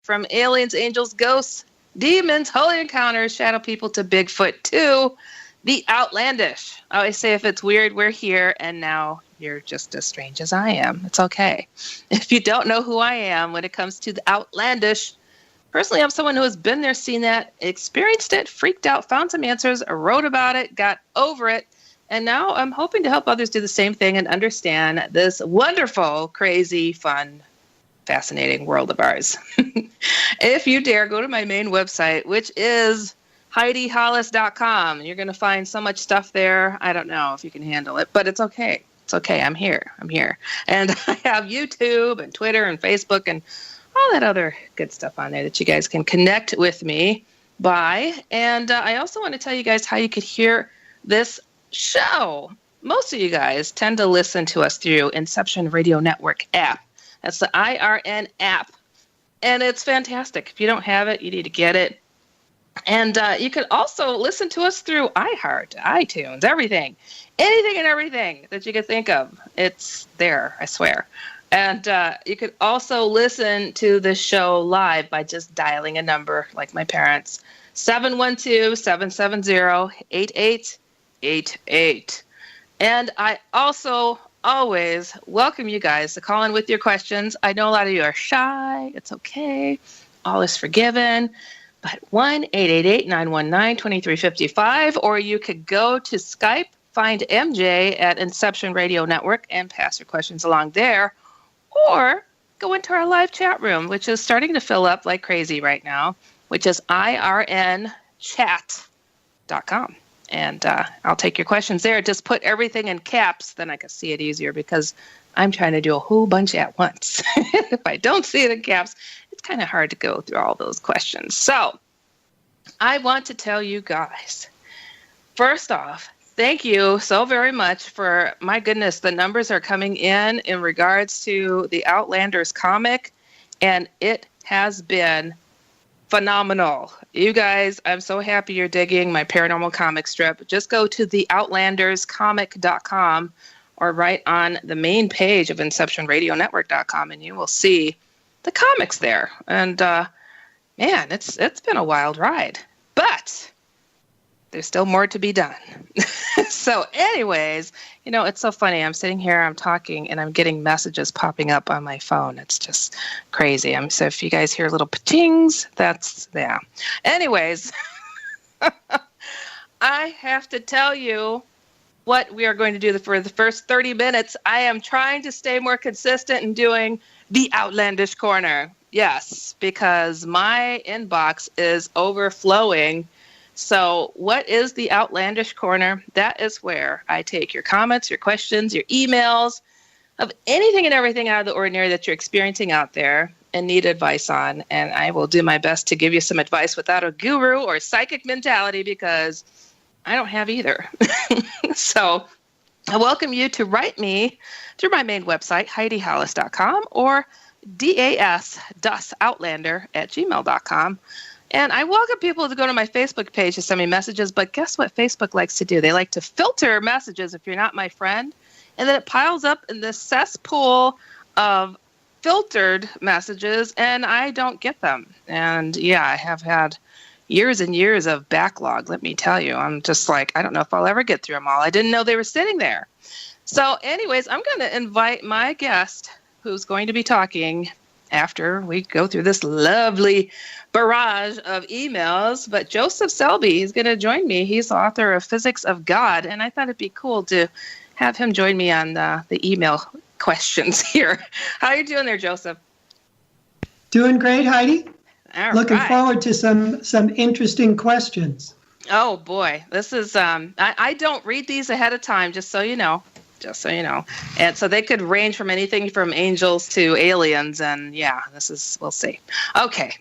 from aliens, angels, ghosts, demons, holy encounters, shadow people to Bigfoot to the outlandish. I always say if it's weird, we're here, and now you're just as strange as I am. It's okay. If you don't know who I am when it comes to the outlandish, personally, I'm someone who has been there, seen that, experienced it, freaked out, found some answers, wrote about it, got over it, and now I'm hoping to help others do the same thing and understand this wonderful, crazy, fun, fascinating world of ours. If you dare, go to my main website, which is HeidiHollis.com. You're going to find so much stuff there. I don't know if you can handle it, but it's okay. It's okay. I'm here. And I have YouTube and Twitter and Facebook and all that other good stuff on there that you guys can connect with me by. And I also want to tell you guys how you could hear this show. Most of you guys tend to listen to us through Inception Radio Network app. That's the IRN app. And it's fantastic. If you don't have it, you need to get it. And you can also listen to us through iHeart, iTunes, everything. Anything and everything that you could think of. It's there, I swear. And you could also listen to the show live by just dialing a number, like my parents, 712-770-8888. And I also always welcome you guys to call in with your questions. I know a lot of you are shy. It's okay. All is forgiven. But 1-888-919-2355, or you could go to Skype, find MJ at Inception Radio Network, and pass your questions along there. Or go into our live chat room, which is starting to fill up like crazy right now, which is irnchat.com. And I'll take your questions there. Just put everything in caps, then I can see it easier because I'm trying to do a whole bunch at once. If I don't see it in caps, it's kind of hard to go through all those questions. So I want to tell you guys, first off, thank you so very much for, my goodness, the numbers are coming in regards to the Outlanders comic, and it has been phenomenal. You guys, I'm so happy you're digging my paranormal comic strip. Just go to the outlanderscomic.com or right on the main page of InceptionRadioNetwork.com, and you will see the comics there. And man, it's been a wild ride, but there's still more to be done. So anyways, you know, it's so funny. I'm sitting here, I'm talking, and I'm getting messages popping up on my phone. It's just crazy. So if you guys hear little pa-tings, yeah. Anyways, I have to tell you what we are going to do for the first 30 minutes. I am trying to stay more consistent in doing the Outlandish Corner. Yes, because my inbox is overflowing. So what is the Outlandish Corner? That is where I take your comments, your questions, your emails of anything and everything out of the ordinary that you're experiencing out there and need advice on. And I will do my best to give you some advice without a guru or psychic mentality, because I don't have either. So I welcome you to write me through my main website, HeidiHollis.com, or das.outlander@gmail.com. And I welcome people to go to my Facebook page to send me messages, but guess what Facebook likes to do? They like to filter messages if you're not my friend, and then it piles up in this cesspool of filtered messages, and I don't get them. And yeah, I have had years and years of backlog, let me tell you. I'm just like, I don't know if I'll ever get through them all. I didn't know they were sitting there. So anyways, I'm going to invite my guest who's going to be talking after we go through this lovely barrage of emails. But Joseph Selbie is going to join me. He's the author of Physics of God, and I thought it'd be cool to have him join me on the email questions here. How are you doing there, Joseph? Doing great, Heidi. All Looking right. forward to some interesting questions. Oh, boy. This is, I don't read these ahead of time, just so you know. And so they could range from anything from angels to aliens. And yeah, we'll see. Okay.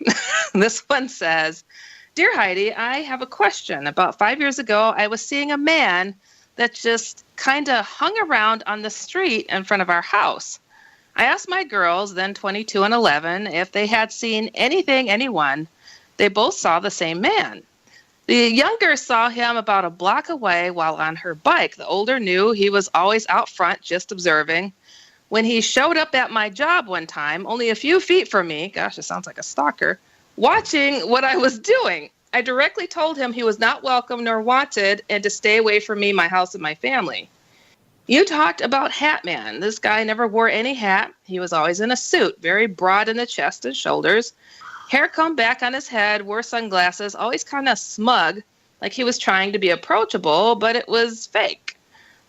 This one says, Dear Heidi, I have a question. About 5 years ago, I was seeing a man that just kind of hung around on the street in front of our house. I asked my girls, then 22 and 11, if they had seen anyone. They both saw the same man. The younger saw him about a block away while on her bike. The older knew he was always out front just observing. when he showed up at my job one time, only a few feet from me, gosh, it sounds like a stalker, watching what I was doing. I directly told him he was not welcome nor wanted and to stay away from me, my house, and my family. You talked about Hat Man. This guy never wore any hat. He was always in a suit, very broad in the chest and shoulders. Hair combed back on his head, wore sunglasses, always kind of smug, like he was trying to be approachable, but it was fake.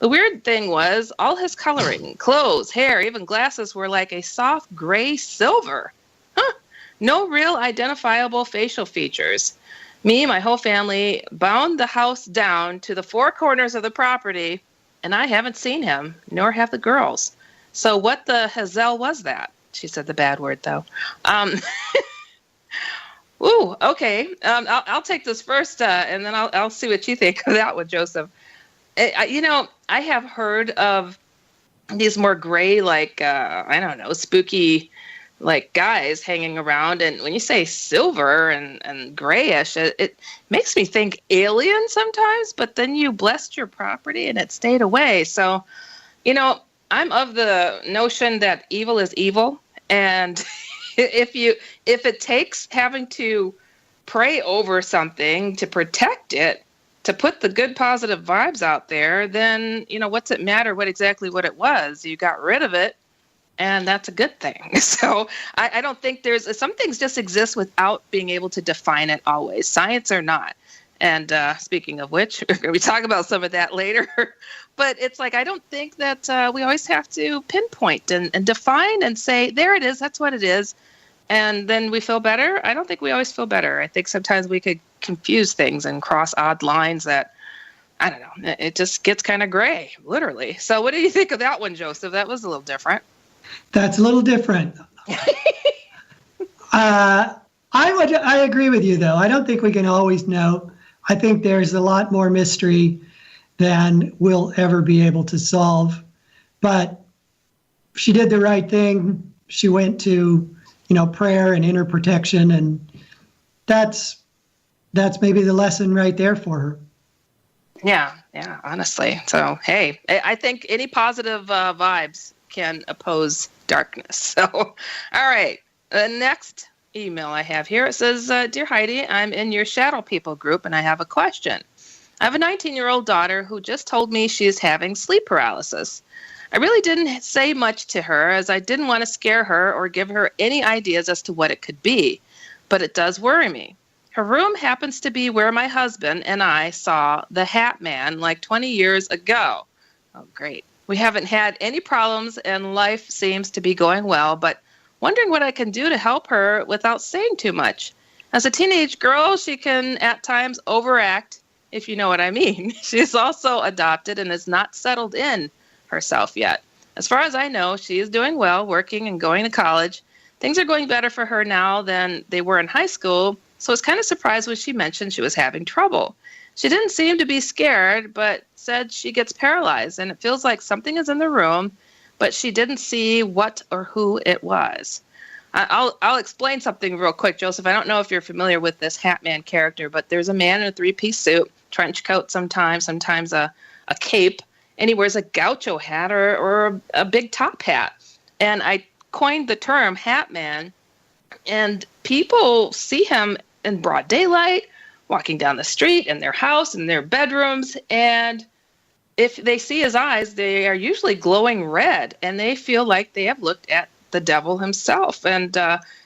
The weird thing was all his coloring, clothes, hair, even glasses were like a soft gray silver. No real identifiable facial features. Me, my whole family, bound the house down to the four corners of the property, and I haven't seen him, nor have the girls. So what the hazel was that? She said the bad word, though. Ooh, okay. I'll take this first, and then I'll see what you think of that one, Joseph. I have heard of these more gray, spooky, guys hanging around. And when you say silver and grayish, it makes me think alien sometimes, but then you blessed your property and it stayed away. So, I'm of the notion that evil is evil. And if it takes having to pray over something to protect it, to put the good positive vibes out there, then, what's it matter what it was? You got rid of it, and that's a good thing. So I don't think some things just exist without being able to define it always, science or not. And speaking of which, we're going to talk about some of that later. But it's like, I don't think that we always have to pinpoint and define and say, there it is, that's what it is. And then we feel better. I don't think we always feel better. I think sometimes we could confuse things and cross odd lines that, I don't know, it just gets kind of gray, literally. So what do you think of that one, Joseph? That was a little different. That's a little different. I agree with you, though. I don't think we can always know. I think there's a lot more mystery than we'll ever be able to solve. But she did the right thing. She went to prayer and inner protection, and that's maybe the lesson right there for her. Yeah, honestly. So, hey, I think any positive vibes can oppose darkness. So, all right. The next email I have here, it says, Dear Heidi, I'm in your Shadow People group, and I have a question. I have a 19-year-old daughter who just told me she is having sleep paralysis. I really didn't say much to her as I didn't want to scare her or give her any ideas as to what it could be, but it does worry me. Her room happens to be where my husband and I saw the Hat Man like 20 years ago. Oh, great. We haven't had any problems and life seems to be going well, but wondering what I can do to help her without saying too much. As a teenage girl, she can at times overact, if you know what I mean. She's also adopted and is not settled in herself yet. As far as I know, she is doing well, working and going to college. Things are going better for her now than they were in high school, so I was kind of surprised when she mentioned she was having trouble. She didn't seem to be scared, but said she gets paralyzed, and it feels like something is in the room, but she didn't see what or who it was. I'll explain something real quick, Joseph. I don't know if you're familiar with this Hat Man character, but there's a man in a three-piece suit, trench coat sometimes a cape, and he wears a gaucho hat or a big top hat. And I coined the term Hat Man, and people see him in broad daylight, walking down the street, in their house, in their bedrooms, and if they see his eyes, they are usually glowing red, and they feel like they have looked at the devil himself. And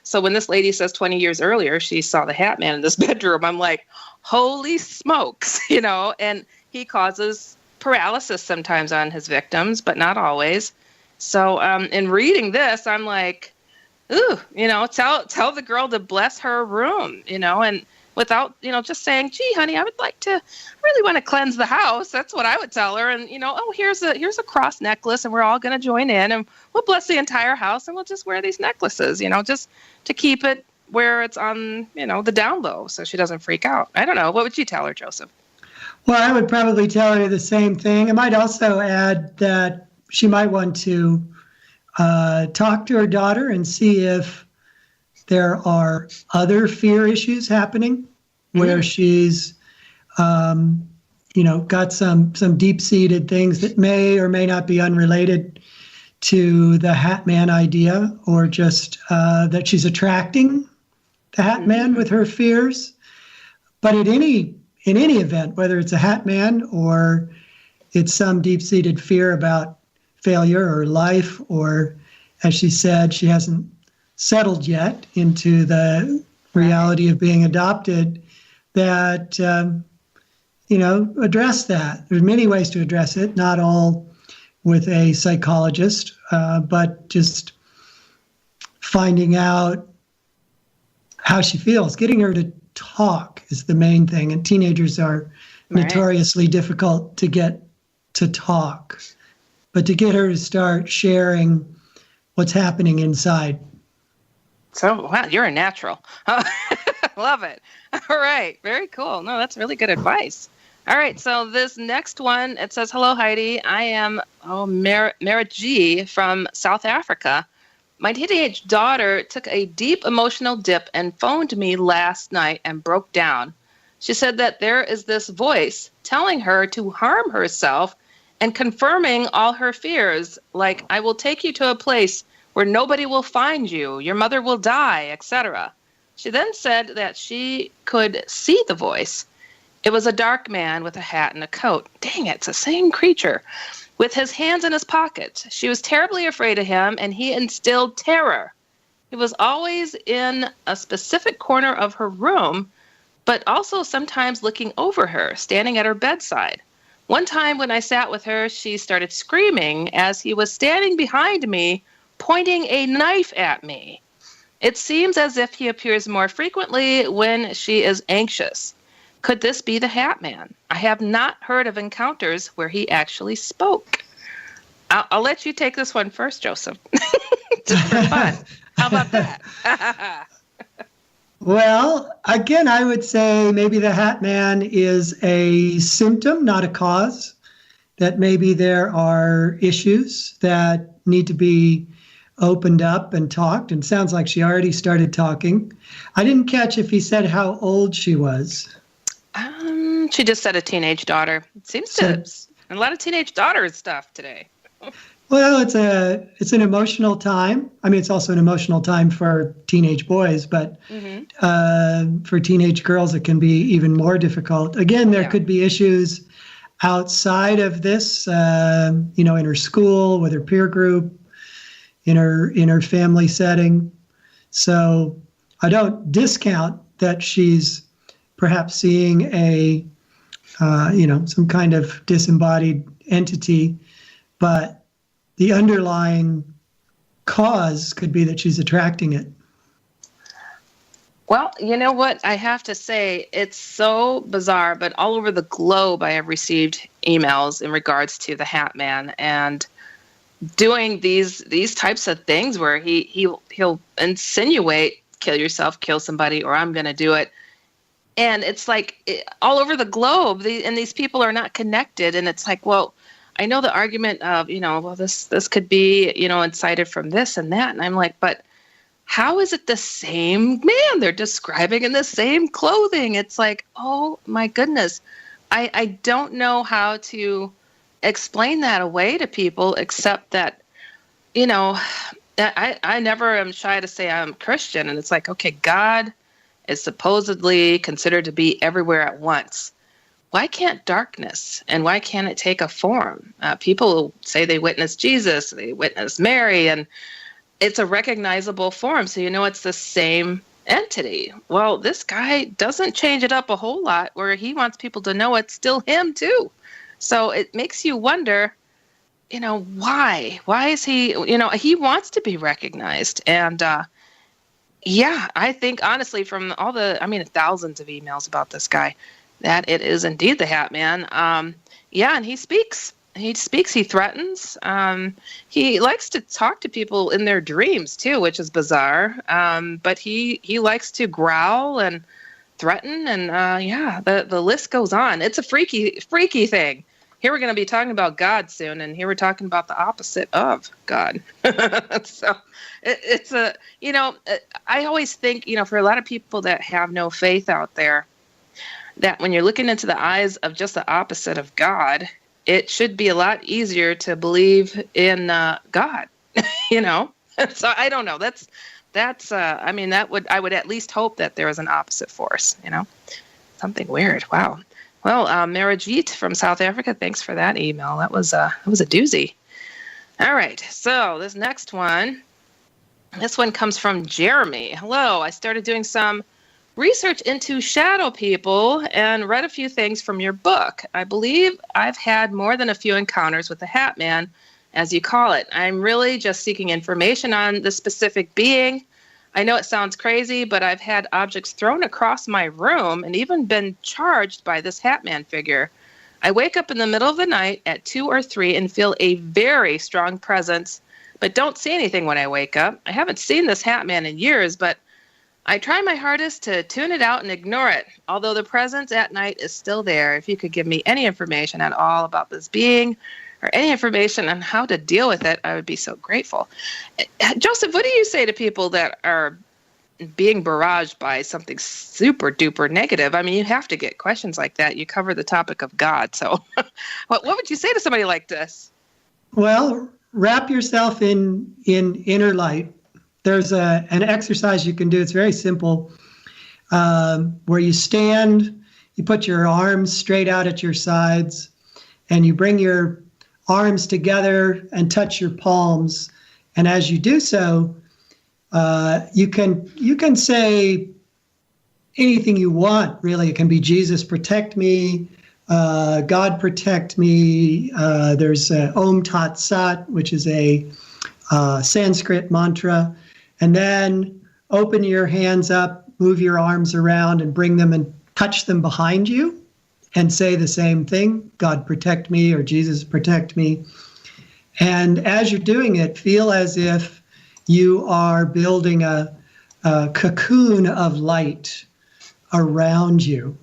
so when this lady says 20 years earlier she saw the Hat Man in this bedroom, I'm like, holy smokes, and he causes paralysis sometimes on his victims, but not always. So in reading this, I'm like, ooh, tell the girl to bless her room, and without, just saying, gee, honey, I really want to cleanse the house. That's what I would tell her. And, here's a cross necklace, and we're all going to join in, and we'll bless the entire house, and we'll just wear these necklaces, just to keep it where it's on, the down low, so she doesn't freak out. I don't know. What would you tell her, Joseph? Well, I would probably tell her the same thing. I might also add that she might want to talk to her daughter and see if there are other fear issues happening where she's, got some deep-seated things that may or may not be unrelated to the Hat Man idea, or just that she's attracting the Hat Man with her fears. But in any event, whether it's a Hat Man or it's some deep-seated fear about failure or life, or, as she said, she hasn't settled yet into the reality of being adopted, that, address that. There's many ways to address it, not all with a psychologist, but just finding out how she feels. Getting her to talk is the main thing, and teenagers are notoriously difficult to get to talk. But to get her to start sharing what's happening inside. So, wow, you're a natural. Love it. All right. Very cool. No, that's really good advice. All right. So this next one, it says, hello, Heidi. I am Merit G from South Africa. My teenage daughter took a deep emotional dip and phoned me last night and broke down. She said that there is this voice telling her to harm herself and confirming all her fears, like, I will take you to a place where nobody will find you, your mother will die, etc. She then said that she could see the voice. It was a dark man with a hat and a coat. Dang it, it's the same creature. With his hands in his pockets. She was terribly afraid of him, and he instilled terror. He was always in a specific corner of her room, but also sometimes looking over her, standing at her bedside. One time when I sat with her, she started screaming as he was standing behind me, pointing a knife at me. It seems as if he appears more frequently when she is anxious. Could this be the Hat Man? I have not heard of encounters where he actually spoke. I'll let you take this one first, Joseph. Just for fun. How about that? Well, again, I would say maybe the Hat Man is a symptom, not a cause. That maybe there are issues that need to be opened up and talked. And sounds like she already started talking. I didn't catch if he said how old she was. She just said a teenage daughter. It seems to a lot of teenage daughter stuff today. Well, it's an emotional time. I mean, it's also an emotional time for teenage boys, but for teenage girls, it can be even more difficult. Again, there could be issues outside of this, in her school, with her peer group, in her family setting. So I don't discount that she's perhaps seeing a, some kind of disembodied entity, but the underlying cause could be that she's attracting it. Well, you know what? I have to say, it's so bizarre, but all over the globe I have received emails in regards to the Hat Man and doing these types of things where he'll insinuate, kill yourself, kill somebody, or I'm going to do it. And it's like all over the globe, and these people are not connected. And it's like, well, I know the argument of, well, this could be, incited from this and that. And I'm like, but how is it the same man? They're describing in the same clothing. It's like, oh my goodness. I don't know how to explain that away to people, except that, I never am shy to say I'm Christian. And it's like, okay, God is supposedly considered to be everywhere at once. Why can't darkness and why can't it take a form? People say they witnessed Jesus, they witnessed Mary, and it's a recognizable form. So it's the same entity. Well, this guy doesn't change it up a whole lot where he wants people to know it's still him too. So it makes you wonder, why? Why is he, he wants to be recognized. And I think honestly from all thousands of emails about this guy, that it is indeed the Hat Man. And he speaks. He threatens. He likes to talk to people in their dreams too, which is bizarre. But he likes to growl and threaten, and the list goes on. It's a freaky thing. Here we're going to be talking about God soon, and here we're talking about the opposite of God. So it's I always think, for a lot of people that have no faith out there, that when you're looking into the eyes of just the opposite of God, it should be a lot easier to believe in God. you know? So I don't know. I mean, I would at least hope that there was an opposite force, you know? Something weird. Wow. Well, Marajit from South Africa, thanks for that email. That was a doozy. All right. So this next one, this one comes from Jeremy. Hello. I started doing some research into shadow people and read a few things from your book. I believe I've had more than a few encounters with the Hat Man, as you call it. I'm really just seeking information on the specific being. I know it sounds crazy, but I've had objects thrown across my room and even been charged by this Hat Man figure. I wake up in the middle of the night at 2 or 3 and feel a very strong presence, but don't see anything when I wake up. I haven't seen this Hat Man in years, but I try my hardest to tune it out and ignore it, although the presence at night is still there. If you could give me any information at all about this being or any information on how to deal with it, I would be so grateful. Joseph, what do you say to people that are being barraged by something super duper negative? I mean, you have to get questions like that. You cover the topic of God. So what would you say to somebody like this? Well, wrap yourself in inner light. There's an exercise you can do. It's very simple, where you stand, you put your arms straight out at your sides, and you bring your arms together and touch your palms. And as you do so, you can say anything you want, really. It can be Jesus protect me, God protect me. There's Om Tat Sat, which is a Sanskrit mantra. And then open your hands up, move your arms around and bring them and touch them behind you and say the same thing, God protect me or Jesus protect me. And as you're doing it, feel as if you are building a cocoon of light around you,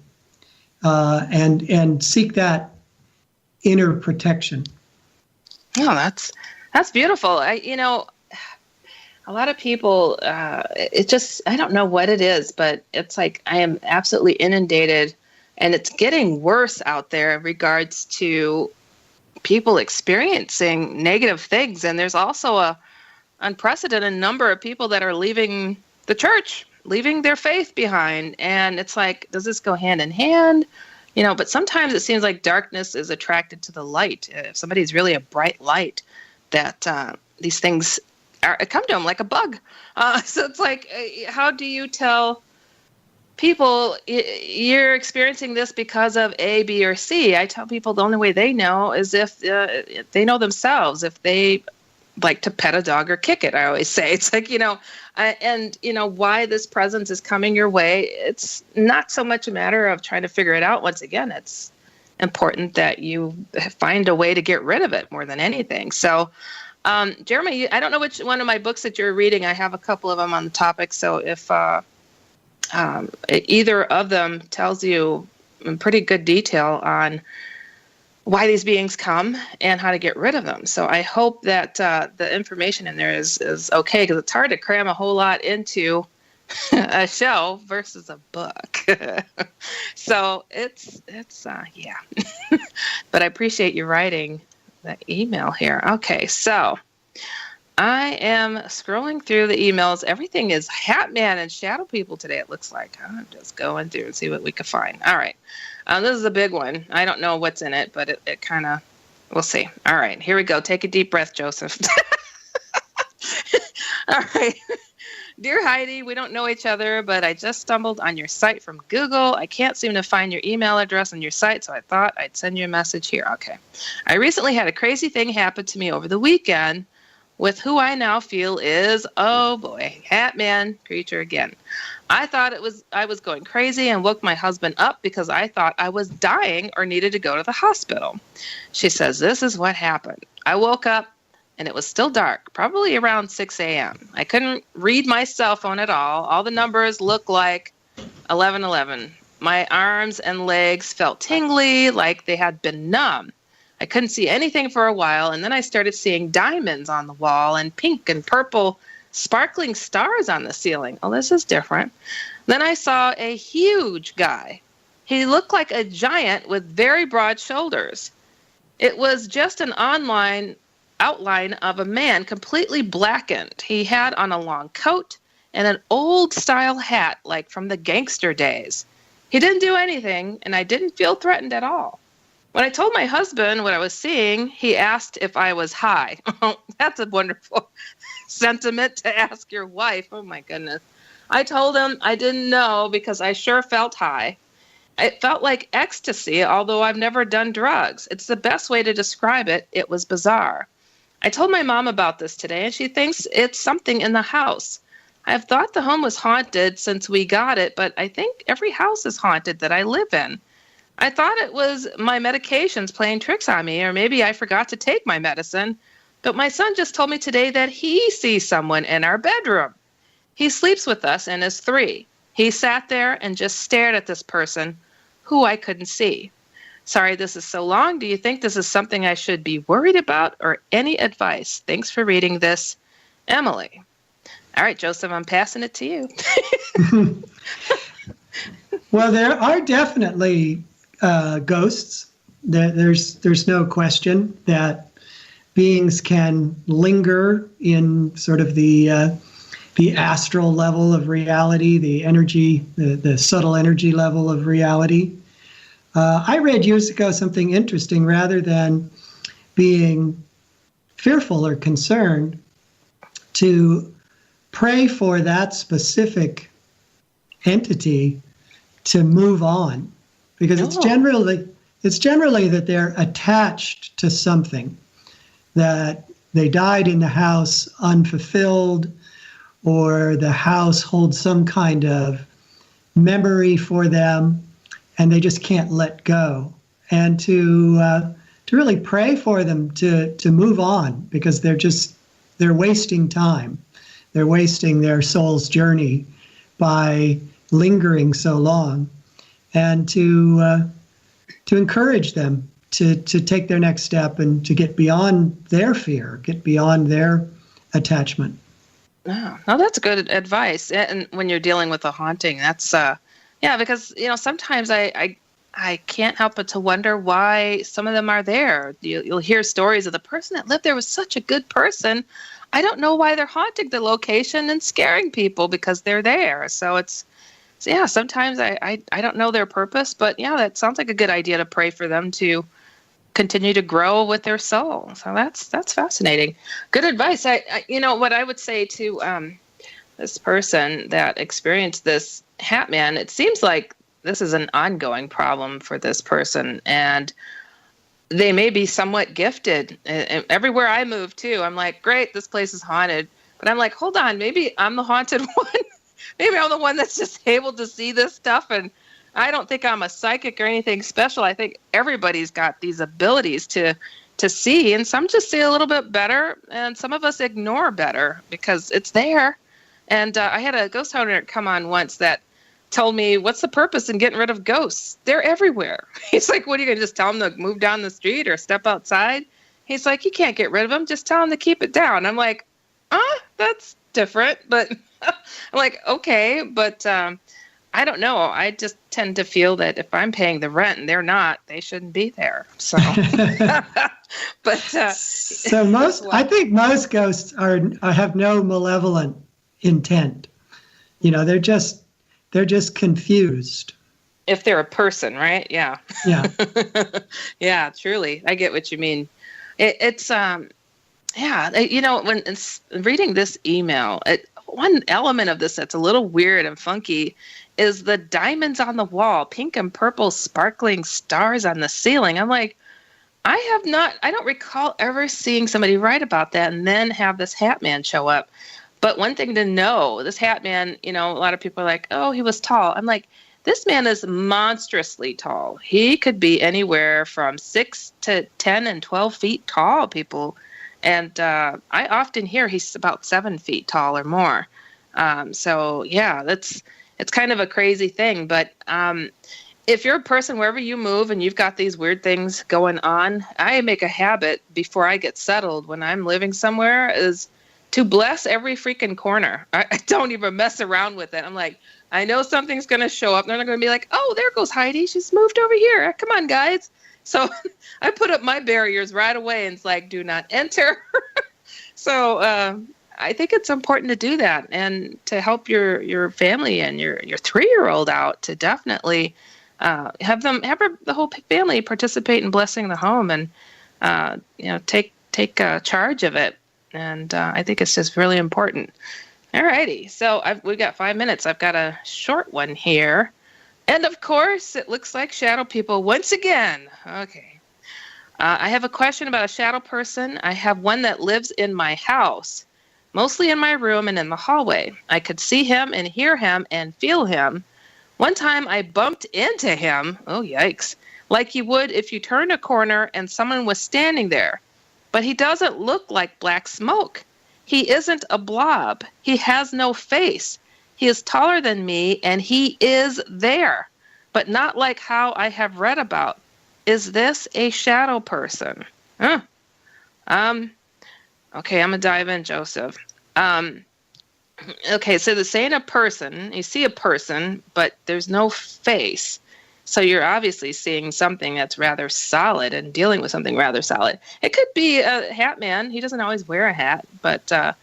and seek that inner protection. Oh, that's beautiful. A lot of people, I don't know what it is, but it's like I am absolutely inundated, and it's getting worse out there in regards to people experiencing negative things. And there's also a unprecedented number of people that are leaving the church, leaving their faith behind. And it's like, does this go hand in hand? You know, but sometimes it seems like darkness is attracted to the light. If somebody's really a bright light, that these things come to them like a bug. So it's like, how do you tell people you're experiencing this because of A, B, or C? I tell people the only way they know is if they know themselves, if they like to pet a dog or kick it. I always say it's like, why this presence is coming your way. It's not so much a matter of trying to figure it out. Once again, it's important that you find a way to get rid of it more than anything. So, Jeremy, I don't know which one of my books that you're reading. I have a couple of them on the topic. So if either of them tells you in pretty good detail on why these beings come and how to get rid of them. So I hope that the information in there is okay, because it's hard to cram a whole lot into a show versus a book. So it's yeah. But I appreciate you writing the email here. Okay, so I am scrolling through the emails. Everything is Hat Man and Shadow People today, it looks like. I'm just going through and see what we can find. All right. This is a big one. I don't know what's in it, but it kind of, we'll see. All right, here we go. Take a deep breath, Joseph. All right. Dear Heidi, we don't know each other, but I just stumbled on your site from Google. I can't seem to find your email address on your site, so I thought I'd send you a message here. Okay. I recently had a crazy thing happen to me over the weekend with who I now feel is, oh boy, Hat Man creature again. I thought I was going crazy and woke my husband up because I thought I was dying or needed to go to the hospital. She says, this is what happened. I woke up and it was still dark, probably around 6 a.m. I couldn't read my cell phone at all. All the numbers looked like 1111. My arms and legs felt tingly, like they had been numb. I couldn't see anything for a while, and then I started seeing diamonds on the wall and pink and purple sparkling stars on the ceiling. Oh, this is different. Then I saw a huge guy. He looked like a giant with very broad shoulders. It was just an online outline of a man completely blackened. He had on a long coat and an old-style hat, like from the gangster days. He didn't do anything, and I didn't feel threatened at all. When I told my husband what I was seeing, he asked if I was high. That's a wonderful sentiment to ask your wife. Oh, my goodness. I told him I didn't know because I sure felt high. It felt like ecstasy, although I've never done drugs. It's the best way to describe it. It was bizarre. I told my mom about this today, and she thinks it's something in the house. I've thought the home was haunted since we got it, but I think every house is haunted that I live in. I thought it was my medications playing tricks on me, or maybe I forgot to take my medicine. But my son just told me today that he sees someone in our bedroom. He sleeps with us and is 3. He sat there and just stared at this person who I couldn't see. Sorry this is so long. Do you think this is something I should be worried about, or any advice? Thanks for reading this, Emily. All right, Joseph, I'm passing it to you. Well, there are definitely ghosts. There's no question that beings can linger in sort of the astral level of reality, the energy, the subtle energy level of reality. I read years ago something interesting. Rather than being fearful or concerned, to pray for that specific entity to move on, because it's generally that they're attached to something, that they died in the house unfulfilled, or the house holds some kind of memory for them and they just can't let go. And to really pray for them to move on, because they're wasting time. They're wasting their soul's journey by lingering so long, and to encourage them to take their next step and to get beyond their fear, get beyond their attachment. Oh, that's good advice. And when you're dealing with a haunting, that's because sometimes I can't help but to wonder why some of them are there. You'll hear stories of the person that lived there was such a good person. I don't know why they're haunting the location and scaring people because they're there. So sometimes I don't know their purpose, but that sounds like a good idea to pray for them to continue to grow with their soul. So that's fascinating. Good advice. What I would say to this person that experienced this hat man, it seems like this is an ongoing problem for this person, and they may be somewhat gifted. And everywhere I move too, I'm like, great, this place is haunted. But I'm like, hold on, maybe I'm the haunted one. Maybe I'm the one that's just able to see this stuff. And I don't think I'm a psychic or anything special. I think everybody's got these abilities to see, and some just see a little bit better, and some of us ignore better because it's there. And I had a ghost hunter come on once that told me, what's the purpose in getting rid of ghosts? They're everywhere. He's like, what are you going to just tell them to move down the street or step outside? He's like, you can't get rid of them. Just tell them to keep it down. I'm like, that's different. But I'm like, okay, but I don't know. I just tend to feel that if I'm paying the rent and they're not, they shouldn't be there. So, but I think most ghosts have no malevolent intent. They're just confused. If they're a person, right? Yeah. Yeah. Yeah, truly. I get what you mean. It's when it's reading this email, one element of this that's a little weird and funky is the diamonds on the wall, pink and purple sparkling stars on the ceiling. I'm like, I don't recall ever seeing somebody write about that and then have this hat man show up. But one thing to know, this hat man, a lot of people are like, oh, he was tall. I'm like, this man is monstrously tall. He could be anywhere from 6 to 10 and 12 feet tall, people. And I often hear he's about 7 feet tall or more. It's kind of a crazy thing. But if you're a person, wherever you move and you've got these weird things going on, I make a habit before I get settled when I'm living somewhere is to bless every freaking corner. I don't even mess around with it. I'm like, I know something's going to show up. They're not going to be like, oh, there goes Heidi. She's moved over here. Come on, guys. So I put up my barriers right away, and it's like, do not enter. So I think it's important to do that, and to help your family and your 3-year-old out, to definitely have the whole family participate in blessing the home, and take charge of it. And I think it's just really important. All righty. So we've got 5 minutes. I've got a short one here. And of course, it looks like shadow people once again. Okay. I have a question about a shadow person. I have one that lives in my house, mostly in my room and in the hallway. I could see him and hear him and feel him. One time I bumped into him. Oh, yikes. Like you would if you turned a corner and someone was standing there. But he doesn't look like black smoke. He isn't a blob. He has no face. He is taller than me, and he is there, but not like how I have read about. Is this a shadow person? Okay, I'm going to dive in, Joseph. Okay, so they're saying a person. You see a person, but there's no face. So you're obviously seeing something that's rather solid and dealing with something rather solid. It could be a hat man. He doesn't always wear a hat, but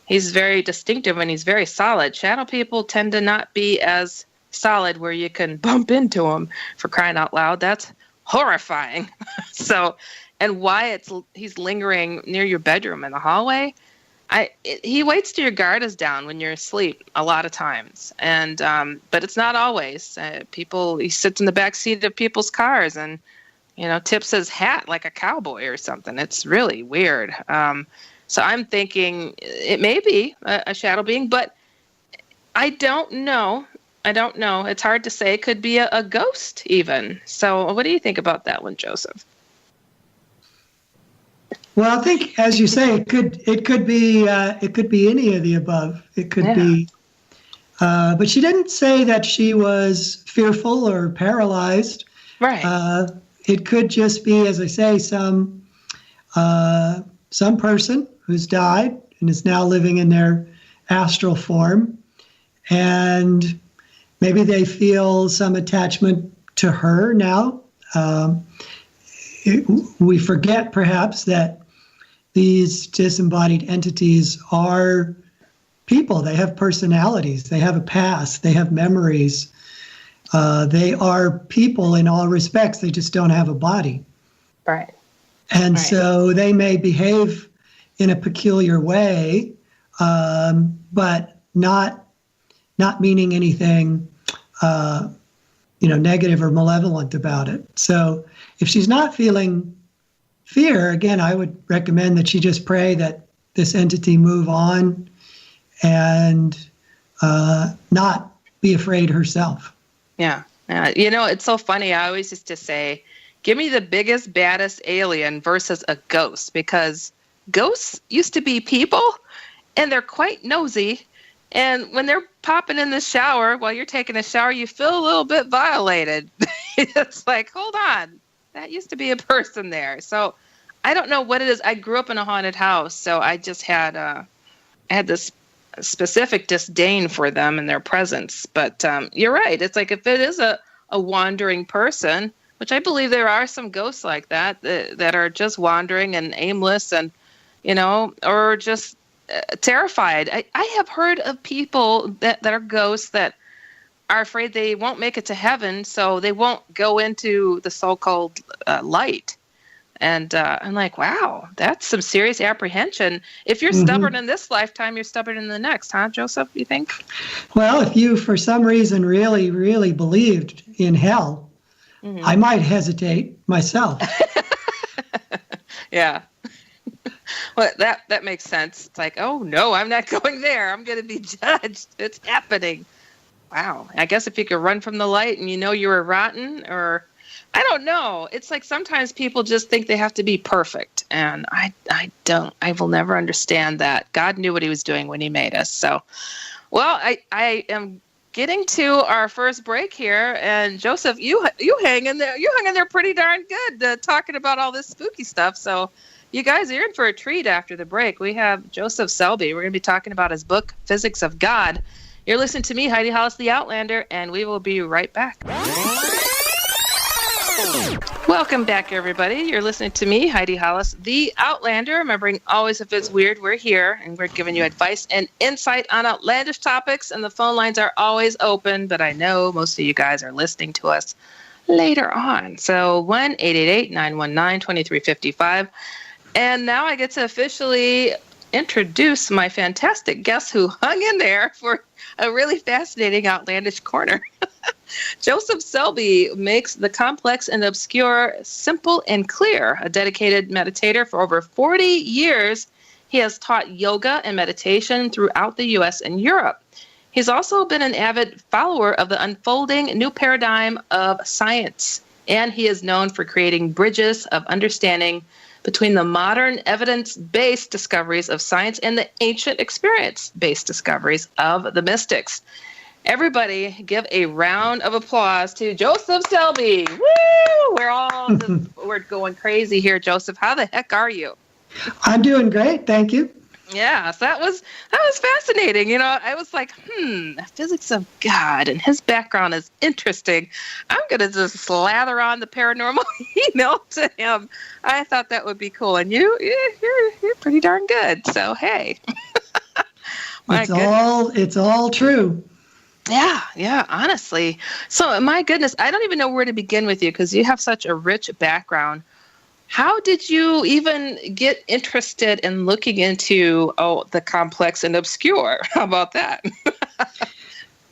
he's very distinctive and he's very solid. Shadow people tend to not be as solid where you can bump into them, for crying out loud. That's horrifying. So, and why he's lingering near your bedroom in the hallway. He waits till your guard is down when you're asleep a lot of times, and but it's not always. He sits in the back seat of people's cars and tips his hat like a cowboy or something. It's really weird. So I'm thinking it may be a shadow being, but I don't know. It's hard to say. It could be a ghost even. So what do you think about that one, Joseph? Well, I think, as you say, it could be any of the above. It could be, but she didn't say that she was fearful or paralyzed. Right. It could just be, as I say, some person who's died and is now living in their astral form, and maybe they feel some attachment to her now. We forget perhaps that these disembodied entities are people. They have personalities. They have a past. They have memories. They are people in all respects. They just don't have a body. Right. And so they may behave in a peculiar way, but not meaning anything, negative or malevolent about it. So if she's not feeling fear, again, I would recommend that she just pray that this entity move on and not be afraid herself. Yeah. It's so funny. I always used to say, give me the biggest, baddest alien versus a ghost, because ghosts used to be people and they're quite nosy. And when they're popping in the shower while you're taking a shower, you feel a little bit violated. It's like, hold on. That used to be a person there. So I don't know what it is. I grew up in a haunted house, so I just had this specific disdain for them and their presence. But you're right. It's like if it is a wandering person, which I believe there are some ghosts like that are just wandering and aimless and, or just terrified. I have heard of people that are ghosts that are afraid they won't make it to heaven, so they won't go into the so-called light. And I'm like, wow, that's some serious apprehension. If you're stubborn in this lifetime, you're stubborn in the next, huh, Joseph, you think? Well, if you, for some reason, really, really believed in hell, I might hesitate myself. Yeah. Well, that makes sense. It's like, oh, no, I'm not going there. I'm going to be judged. It's happening. Wow. I guess if you could run from the light and you were rotten, or I don't know. It's like sometimes people just think they have to be perfect. And I will never understand that. God knew what he was doing when he made us. So, well, I am getting to our first break here. And Joseph, you hang in there. You hung in there pretty darn good talking about all this spooky stuff. So you guys are in for a treat after the break. We have Joseph Selbie. We're going to be talking about his book, Physics of God. You're listening to me, Heidi, Hollis, the Outlander, and we will be right back. Welcome back, everybody. You're listening to me, Heidi Hollis, the Outlander. Remembering, always if it's weird, we're here, and we're giving you advice and insight on outlandish topics, and the phone lines are always open, but I know most of you guys are listening to us later on. So 1-888-919-2355. And now I get to officially introduce my fantastic guest who hung in there for a really fascinating outlandish corner. Joseph Selbie makes the complex and obscure simple and clear. A dedicated meditator for over 40 years, he has taught yoga and meditation throughout the U.S. and Europe. He's also been an avid follower of the unfolding new paradigm of science, and he is known for creating bridges of understanding between the modern evidence-based discoveries of science and the ancient experience-based discoveries of the mystics. Everybody give a round of applause to Joseph Selbie. Woo! We're going crazy here, Joseph. How the heck are you? I'm doing great, thank you. Yeah, so that was fascinating. You know, I was like, physics of God, and his background is interesting. I'm going to just slather on the paranormal email to him. I thought that would be cool. And you're pretty darn good. So, hey. It's all true. Yeah, honestly. So, my goodness, I don't even know where to begin with you because you have such a rich background. How did you even get interested in looking into the complex and obscure? How about that?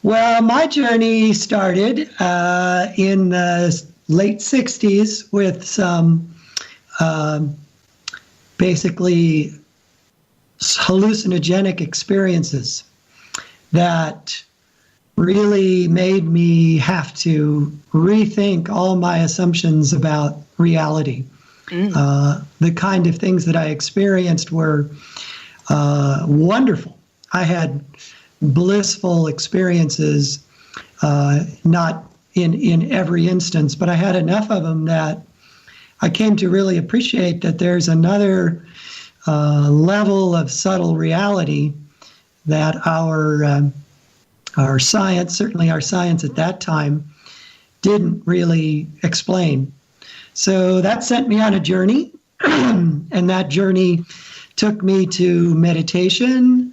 Well, my journey started in the late 60s with some basically hallucinogenic experiences that really made me have to rethink all my assumptions about reality. The kind of things that I experienced were wonderful. I had blissful experiences, not in every instance, but I had enough of them that I came to really appreciate that there's another level of subtle reality that our science, certainly our science at that time, didn't really explain. So that sent me on a journey, and that journey took me to meditation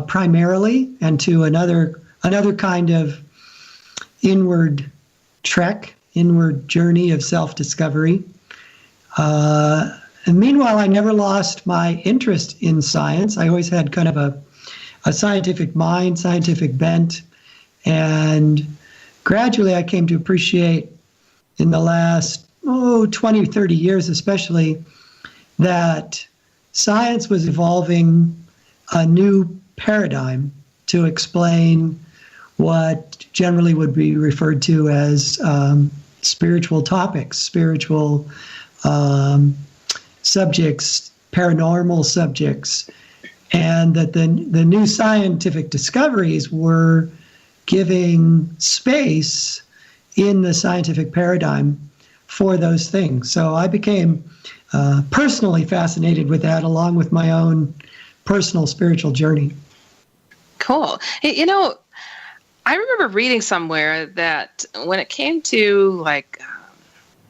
primarily, and to another kind of inward trek, inward journey of self-discovery. And meanwhile, I never lost my interest in science. I always had kind of a scientific mind, scientific bent, and gradually I came to appreciate in the last 20, 30 years especially, that science was evolving a new paradigm to explain what generally would be referred to as spiritual topics, spiritual subjects, paranormal subjects, and that the new scientific discoveries were giving space in the scientific paradigm for those things. So I became personally fascinated with that, along with my own personal spiritual journey. Cool. You know, I remember reading somewhere that when it came to like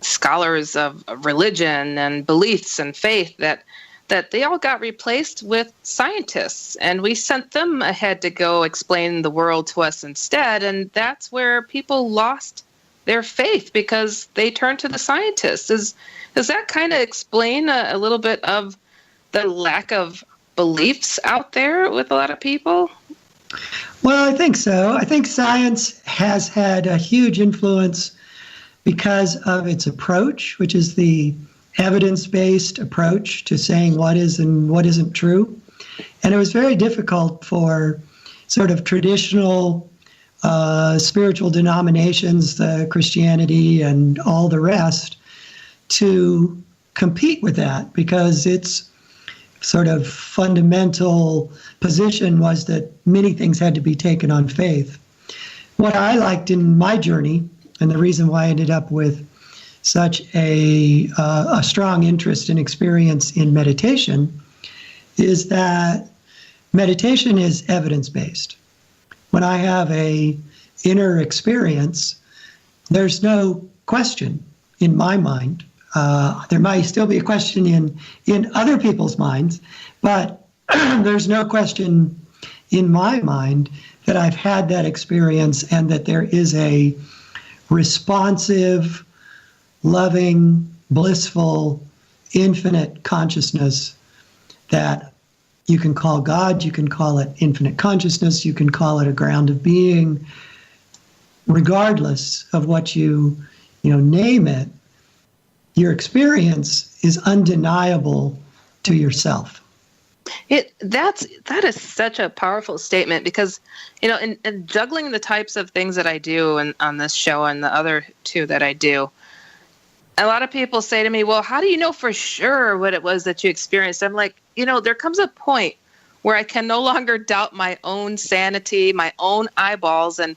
scholars of religion and beliefs and faith, that they all got replaced with scientists, and we sent them ahead to go explain the world to us instead. And that's where people lost their faith, because they turned to the scientists. Does that kind of explain a little bit of the lack of beliefs out there with a lot of people? Well, I think so. I think science has had a huge influence because of its approach, which is the evidence-based approach to saying what is and what isn't true. And it was very difficult for sort of traditional spiritual denominations, the Christianity and all the rest, to compete with that, because its sort of fundamental position was that many things had to be taken on faith. What I liked in my journey, and the reason why I ended up with such a strong interest and experience in meditation, is that meditation is evidence-based. When I have a inner experience, there's no question. in my mind. There might still be a question in other people's minds, but there's no question in my mind that I've had that experience and that there is a responsive, loving, blissful, infinite consciousness that you can call God, you can call it infinite consciousness, you can call it a ground of being, regardless of what you name it. Your experience is undeniable to yourself. That is such a powerful statement because, in juggling the types of things that I do on this show and the other two that I do, a lot of people say to me, well, how do you know for sure what it was that you experienced? I'm like, there comes a point where I can no longer doubt my own sanity, my own eyeballs. And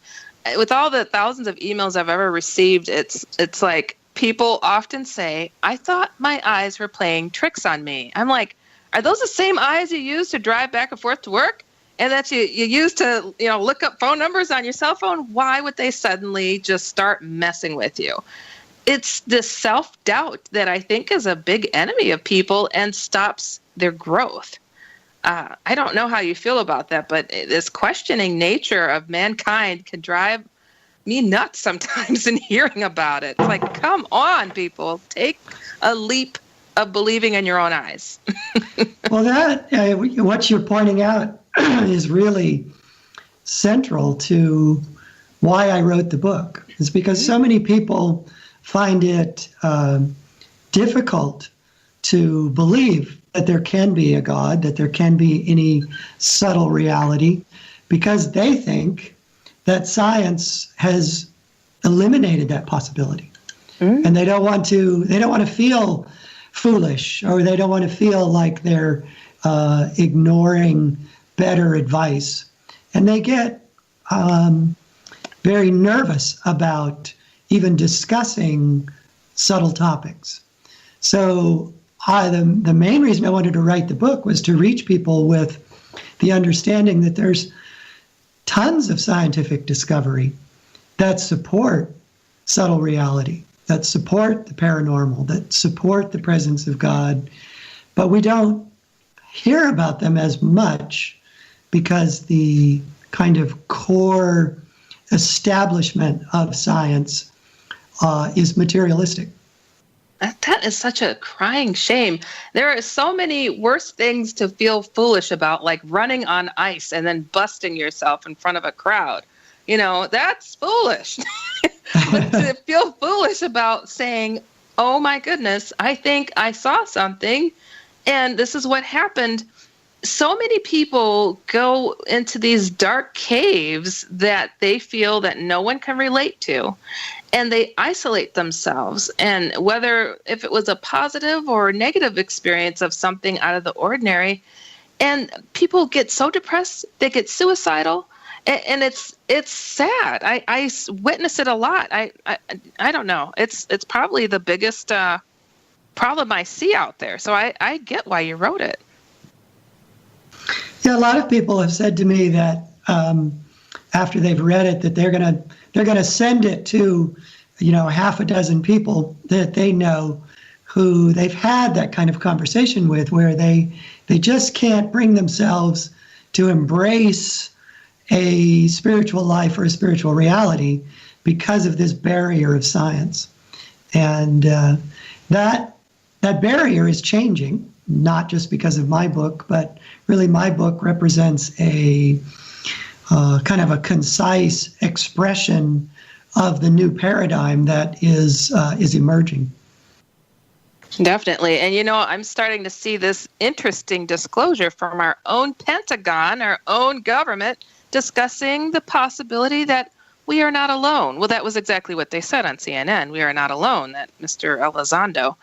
with all the thousands of emails I've ever received, it's like people often say, I thought my eyes were playing tricks on me. I'm like, are those the same eyes you use to drive back and forth to work? And that you use to, look up phone numbers on your cell phone? Why would they suddenly just start messing with you? It's this self-doubt that I think is a big enemy of people and stops their growth. I don't know how you feel about that, but this questioning nature of mankind can drive me nuts sometimes in hearing about it. It's like, come on, people, take a leap of believing in your own eyes. Well, what you're pointing out is really central to why I wrote the book. It's because so many people find it difficult to believe that there can be a God, that there can be any subtle reality, because they think that science has eliminated that possibility. And they don't want to feel foolish, or they don't want to feel like they're ignoring better advice. And they get very nervous about even discussing subtle topics. So the main reason I wanted to write the book was to reach people with the understanding that there's tons of scientific discovery that support subtle reality, that support the paranormal, that support the presence of God, but we don't hear about them as much because the kind of core establishment of science is materialistic. That is such a crying shame. There are so many worse things to feel foolish about, like running on ice and then busting yourself in front of a crowd. That's foolish. But to feel foolish about saying, oh my goodness, I think I saw something and this is what happened. So many people go into these dark caves that they feel that no one can relate to, and they isolate themselves. And if it was a positive or negative experience of something out of the ordinary, and people get so depressed, they get suicidal, and it's sad. I witness it a lot. I don't know. It's probably the biggest problem I see out there. So I get why you wrote it. Yeah, a lot of people have said to me that after they've read it, that they're gonna send it to half a dozen people that they know who they've had that kind of conversation with, where they just can't bring themselves to embrace a spiritual life or a spiritual reality because of this barrier of science. And that barrier is changing, not just because of my book, but really my book represents a kind of a concise expression of the new paradigm that is emerging. Definitely. And, I'm starting to see this interesting disclosure from our own Pentagon, our own government, discussing the possibility that we are not alone. Well, that was exactly what they said on CNN. We are not alone, that Mr. Elizondo.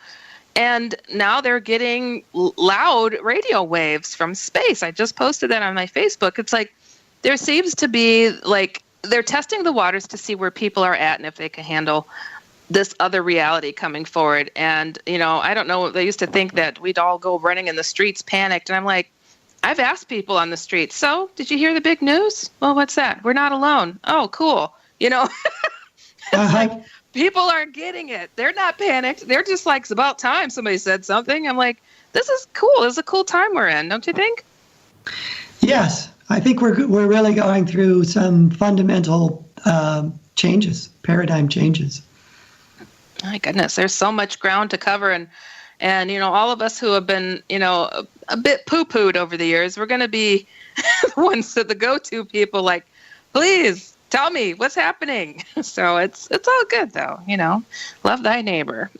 And now they're getting loud radio waves from space. I just posted that on my Facebook. It's like there seems to be like they're testing the waters to see where people are at and if they can handle this other reality coming forward. And, I don't know, they used to think that we'd all go running in the streets panicked. And I'm like, I've asked people on the street, so did you hear the big news? Well, what's that? We're not alone. Oh, cool. It's like people aren't getting it. They're not panicked. They're just like, it's about time somebody said something. I'm like, this is cool. This is a cool time we're in, don't you think? Yes, I think we're really going through some fundamental changes, paradigm changes. My goodness, there's so much ground to cover, and all of us who have been a bit poo-pooed over the years, we're going to be ones that the go-to people, like, please tell me what's happening. So it's all good though, love thy neighbor.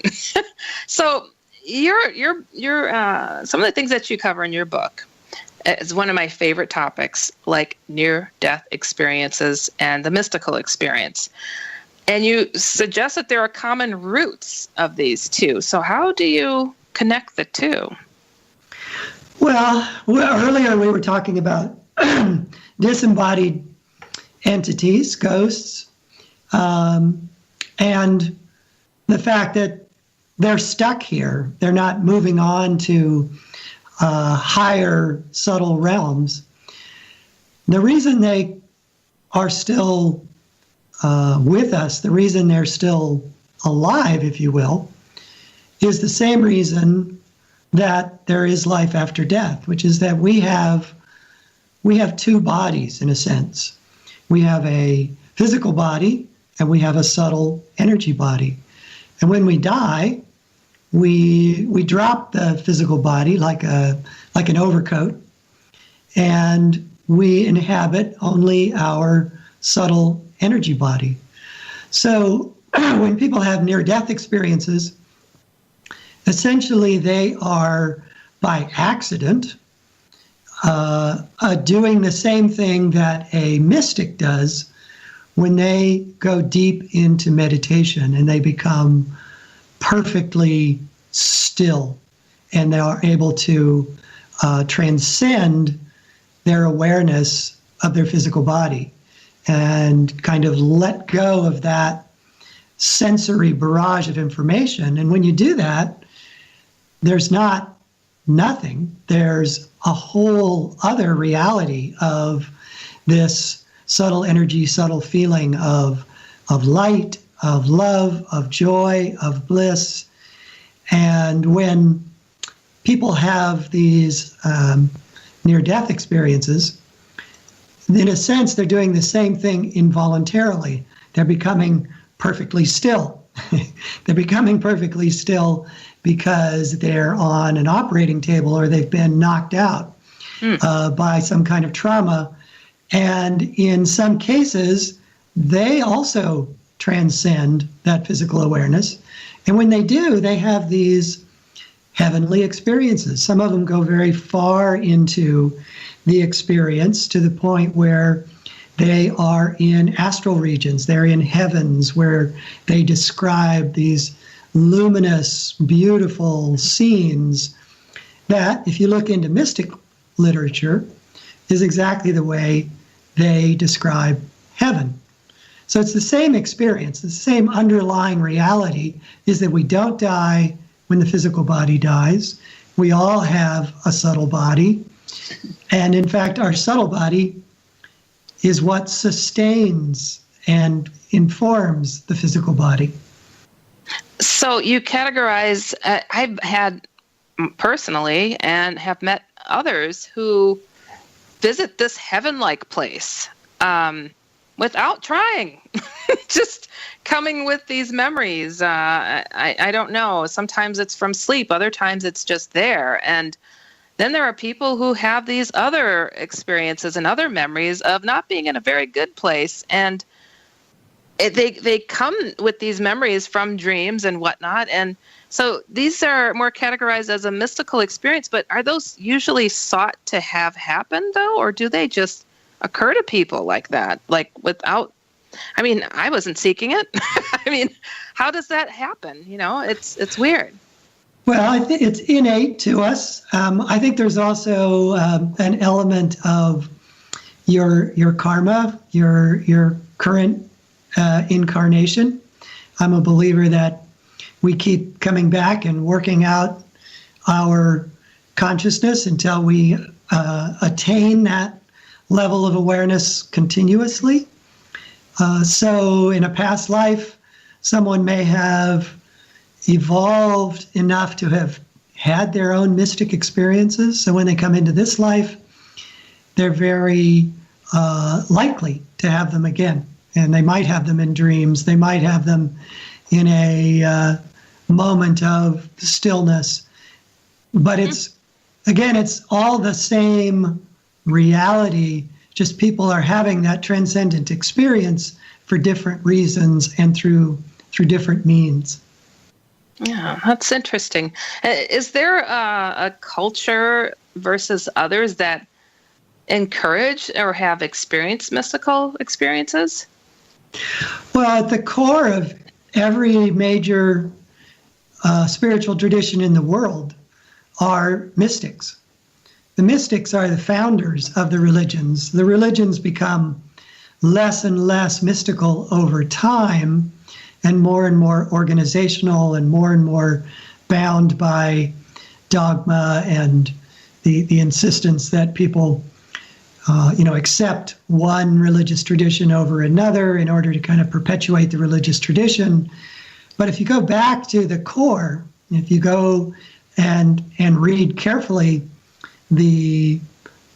So your some of the things that you cover in your book is one of my favorite topics, like near-death experiences and the mystical experience. And you suggest that there are common roots of these two. So how do you connect the two? Well, earlier we were talking about disembodied entities, ghosts, and the fact that they're stuck here. They're not moving on to higher, subtle realms. The reason they are still with us, the reason they're still alive, if you will, is the same reason that there is life after death, which is that we have two bodies, in a sense. We have a physical body and we have a subtle energy body. And when we die, we drop the physical body like an overcoat, and we inhabit only our subtle energy body. So when people have near-death experiences, essentially they are, by accident, doing the same thing that a mystic does when they go deep into meditation and they become perfectly still, and they are able to transcend their awareness of their physical body and kind of let go of that sensory barrage of information. And when you do that, there's not nothing. There's a whole other reality of this subtle energy, subtle feeling of light, of love, of joy, of bliss. And when people have these near-death experiences, in a sense, they're doing the same thing involuntarily. They're becoming perfectly still. They're becoming perfectly still because they're on an operating table or they've been knocked out by some kind of trauma. And in some cases, they also transcend that physical awareness. And when they do, they have these heavenly experiences. Some of them go very far into the experience to the point where they are in astral regions. They're in heavens where they describe these luminous, beautiful scenes that, if you look into mystic literature, is exactly the way they describe heaven. So it's the same experience. The same underlying reality is that we don't die when the physical body dies. We all have a subtle body. And in fact, our subtle body is what sustains and informs the physical body. So you categorize, I've had personally and have met others who visit this heaven-like place without trying, just coming with these memories. I don't know. Sometimes it's from sleep. Other times it's just there. And then there are people who have these other experiences and other memories of not being in a very good place. And they come with these memories from dreams and whatnot. And so these are more categorized as a mystical experience, but are those usually sought to have happen, though? Or do they just occur to people like that? Like without, I mean, I wasn't seeking it. I mean, how does that happen? You know, it's weird. Well, I think it's innate to us. I think there's also an element of your karma, your current incarnation. I'm a believer that we keep coming back and working out our consciousness until we attain that level of awareness continuously. So in a past life, someone may have evolved enough to have had their own mystic experiences. So when they come into this life, they're very likely to have them again. And they might have them in dreams. They might have them in a moment of stillness. But it's all the same reality, just people are having that transcendent experience for different reasons and through different means. Yeah, that's interesting. Is there a culture versus others that encourage or have experienced mystical experiences? Well, at the core of every major spiritual tradition in the world are mystics. The mystics are the founders of the religions. The religions become less and less mystical over time and more organizational and more bound by dogma and the insistence that people accept one religious tradition over another in order to kind of perpetuate the religious tradition. But if you go back to the core, if you go and read carefully the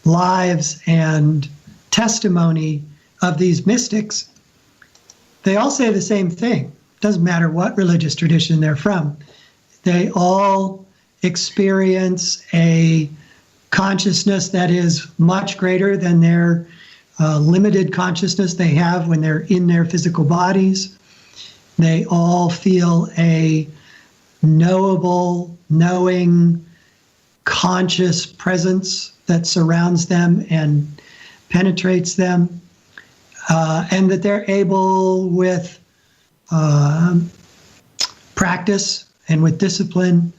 lives and testimony of these mystics, they all say the same thing. Doesn't matter what religious tradition they're from. They all experience a consciousness that is much greater than their limited consciousness they have when they're in their physical bodies. They all feel a knowable, knowing, conscious presence that surrounds them and penetrates them, and that they're able with practice and with discipline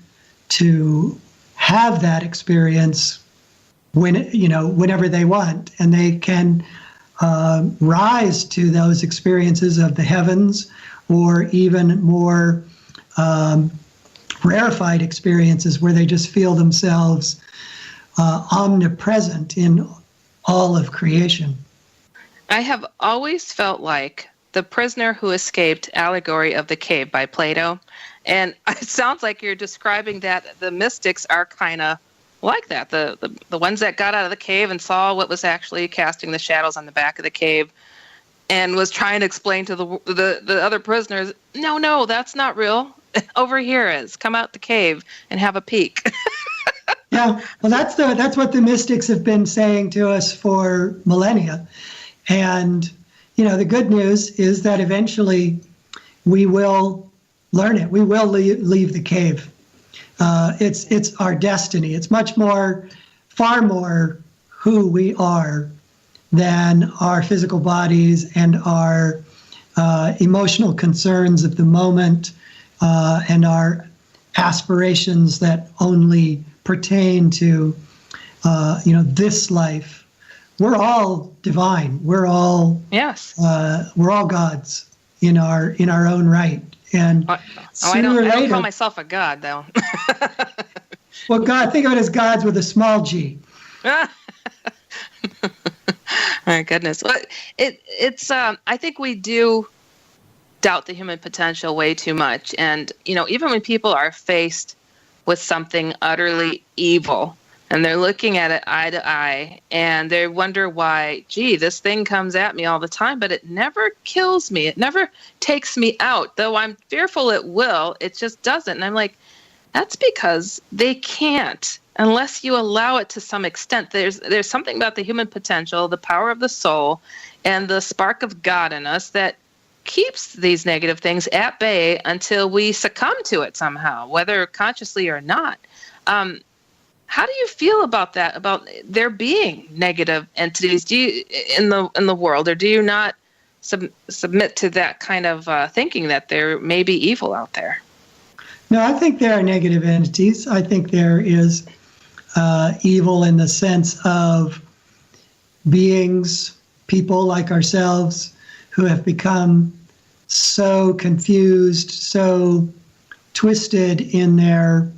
to have that experience whenever they want, and they can rise to those experiences of the heavens or even more rarefied experiences where they just feel themselves omnipresent in all of creation. I have always felt like The Prisoner Who Escaped allegory of the cave by Plato. And it sounds like you're describing that the mystics are kind of like that. The ones that got out of the cave and saw what was actually casting the shadows on the back of the cave and was trying to explain to the other prisoners, no, that's not real. Over here is. Come out the cave and have a peek. Yeah, well, that's what the mystics have been saying to us for millennia. And, the good news is that eventually we will learn it. We will leave the cave. It's our destiny. It's far more who we are than our physical bodies and our emotional concerns of the moment and our aspirations that only pertain to this life. We're all divine. We're all gods in our own right. And I don't call myself a god, though. Well, God, think of it as gods with a small g. My goodness. Well, it's I think we do doubt the human potential way too much. And, even when people are faced with something utterly evil and they're looking at it eye to eye and they wonder why, this thing comes at me all the time, but it never kills me. It never takes me out. Though I'm fearful it will, it just doesn't. And I'm like, that's because they can't unless you allow it to some extent. There's something about the human potential, the power of the soul, and the spark of God in us that keeps these negative things at bay until we succumb to it somehow, whether consciously or not. How do you feel about that? About there being negative entities? Do you in the world, or do you not submit to that kind of thinking that there may be evil out there? No, I think there are negative entities. I think there is evil in the sense of beings, people like ourselves, who have become so confused, so twisted in their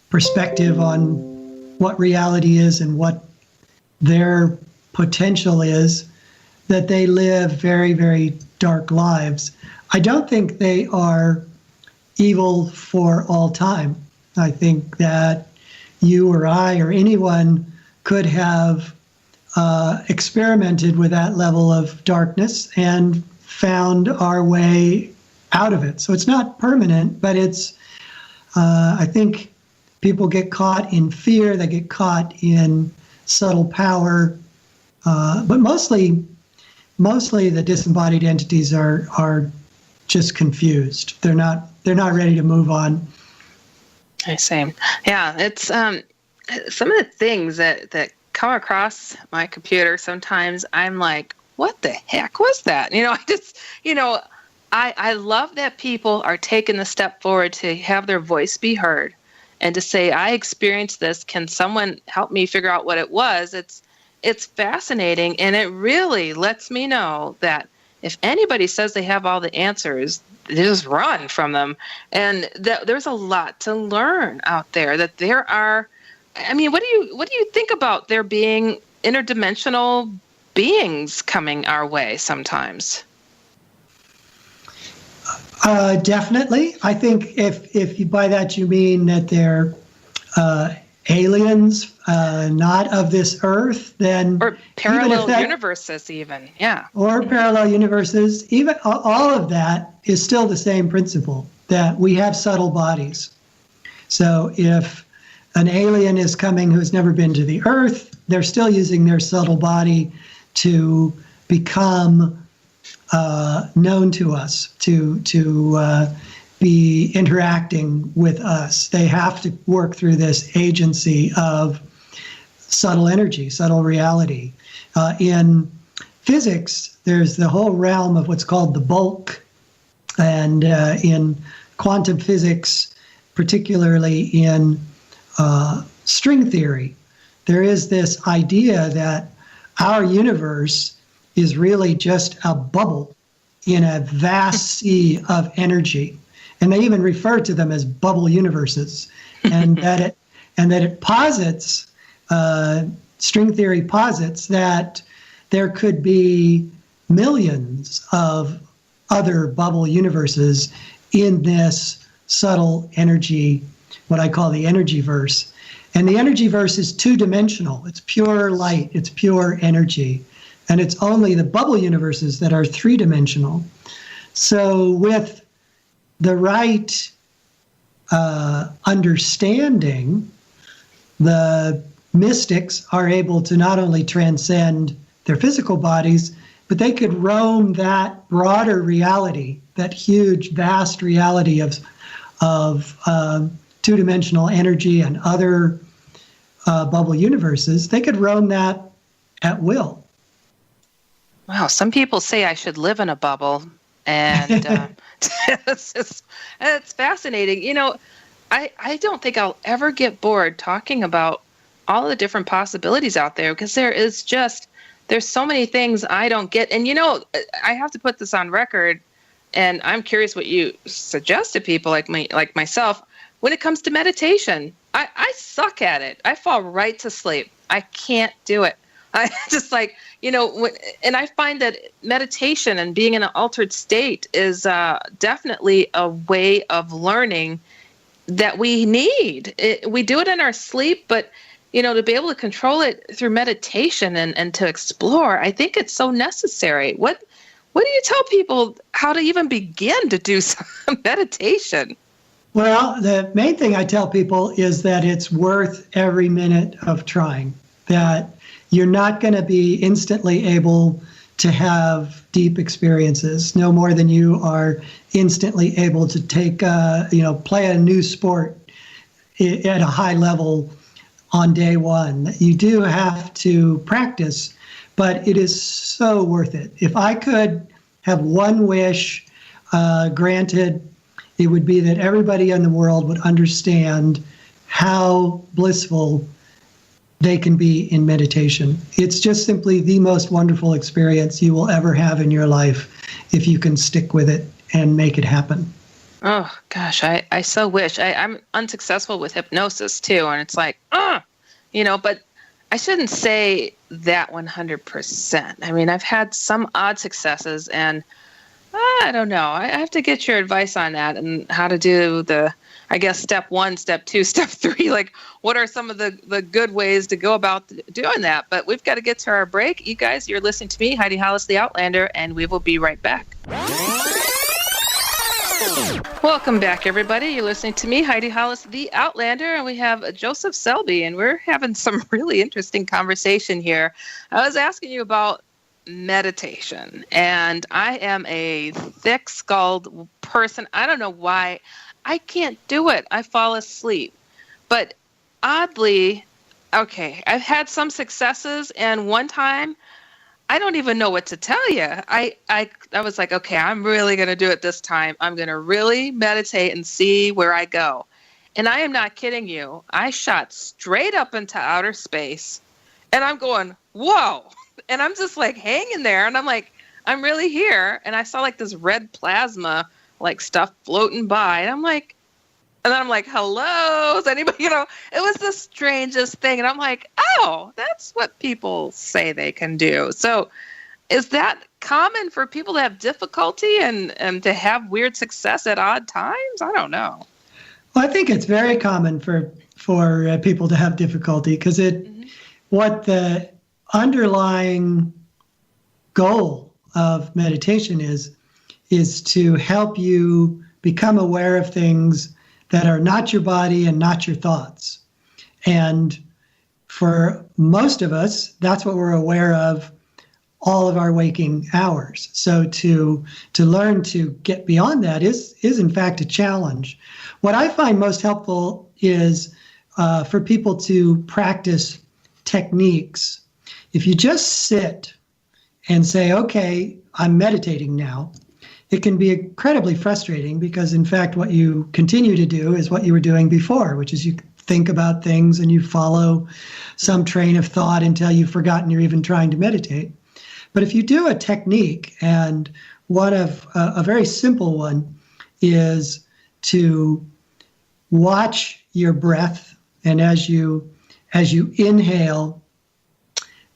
perspective on what reality is and what their potential is, that they live very, very dark lives. I don't think they are evil for all time. I think that you or I or anyone could have experimented with that level of darkness and found our way out of it. So it's not permanent, but it's, I think people get caught in fear, they get caught in subtle power, but mostly the disembodied entities are just confused. They're not ready to move on. I see. Yeah, it's some of the things that come across my computer. Sometimes I'm like, what the heck was that? I love that people are taking the step forward to have their voice be heard and to say, I experienced this. Can someone help me figure out what it was? It's fascinating, and it really lets me know that if anybody says they have all the answers, just run from them. And there's a lot to learn out there. That there are. I mean, what do you think about there being interdimensional beings coming our way sometimes? Definitely. I think if you by that you mean that they're aliens, not of this earth, then or parallel universes, even, yeah, or parallel universes, even all of that is still the same principle that we have subtle bodies. So if an alien is coming who's never been to the earth, they're still using their subtle body to become known to us, to be interacting with us. They have to work through this agency of subtle energy, subtle reality. In physics, there's the whole realm of what's called the bulk. And in quantum physics, particularly in string theory, there is this idea that our universe is really just a bubble in a vast sea of energy. And they even refer to them as bubble universes. And that it posits, string theory posits, that there could be millions of other bubble universes in this subtle energy, what I call the energy verse. And the energy verse is two-dimensional. It's pure light. It's pure energy. And it's only the bubble universes that are three-dimensional. So with the right understanding, the mystics are able to not only transcend their physical bodies, but they could roam that broader reality, that huge, vast reality of two-dimensional energy and other bubble universes. They could roam that at will. Wow, some people say I should live in a bubble, and it's fascinating. I don't think I'll ever get bored talking about all the different possibilities out there, because there's so many things I don't get. And I have to put this on record, and I'm curious what you suggest to people like myself when it comes to meditation. I suck at it. I fall right to sleep. I can't do it. I just and I find that meditation and being in an altered state is definitely a way of learning that we need. We do it in our sleep, but to be able to control it through meditation and to explore, I think it's so necessary. What do you tell people how to even begin to do some meditation? Well, the main thing I tell people is that it's worth every minute of trying, that you're not going to be instantly able to have deep experiences, no more than you are instantly able to take, play a new sport at a high level on day one. You do have to practice, but it is so worth it. If I could have one wish granted, it would be that everybody in the world would understand how blissful they can be in meditation. It's just simply the most wonderful experience you will ever have in your life if you can stick with it and make it happen. Oh, gosh, I so wish. I'm unsuccessful with hypnosis, too, and it's like, but I shouldn't say that 100%. I mean, I've had some odd successes, and I don't know. I have to get your advice on that and how to do I guess, step 1, step 2, step 3. Like, what are some of the good ways to go about doing that? But we've got to get to our break. You guys, you're listening to me, Heidi Hollis, the Outlander, and we will be right back. Welcome back, everybody. You're listening to me, Heidi Hollis, the Outlander, and we have Joseph Selbie, and we're having some really interesting conversation here. I was asking you about meditation, and I am a thick-skulled person. I don't know why. I can't do it. I fall asleep. But oddly, okay, I've had some successes, and one time, I don't even know what to tell you. I was like, okay, I'm really going to do it this time. I'm going to really meditate and see where I go. And I am not kidding you. I shot straight up into outer space, and I'm going, whoa. And I'm just like hanging there, and I'm like, I'm really here. And I saw like this red plasma like stuff floating by, and then I'm like, hello, is anybody, it was the strangest thing. And I'm like, oh, that's what people say they can do. So is that common for people to have difficulty and to have weird success at odd times? I don't know. Well, I think it's very common for people to have difficulty because what the underlying goal of meditation is to help you become aware of things that are not your body and not your thoughts. And for most of us, that's what we're aware of all of our waking hours. So to learn to get beyond that is in fact a challenge. What I find most helpful is for people to practice techniques. If you just sit and say, okay, I'm meditating now, it can be incredibly frustrating because, in fact, what you continue to do is what you were doing before, which is you think about things and you follow some train of thought until you've forgotten you're even trying to meditate. But if you do a technique, and one of a very simple one is to watch your breath, and as you inhale,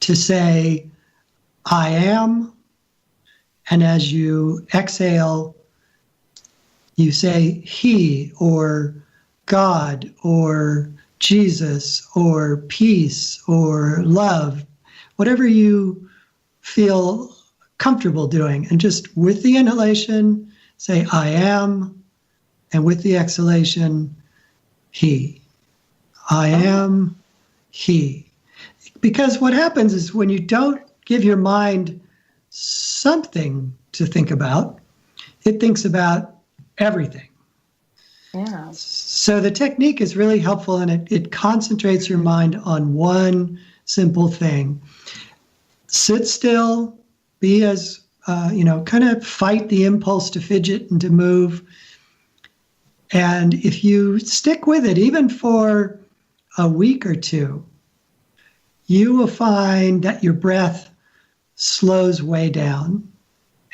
to say, I am. And as you exhale, you say he or God or Jesus or peace or love, whatever you feel comfortable doing. And just with the inhalation, say I am. And with the exhalation, he. I am he. Because what happens is when you don't give your mind something to think about, it thinks about everything. Yeah. So the technique is really helpful, and it concentrates your mind on one simple thing. Sit still, be as, kind of fight the impulse to fidget and to move. And if you stick with it, even for a week or two, you will find that your breath slows way down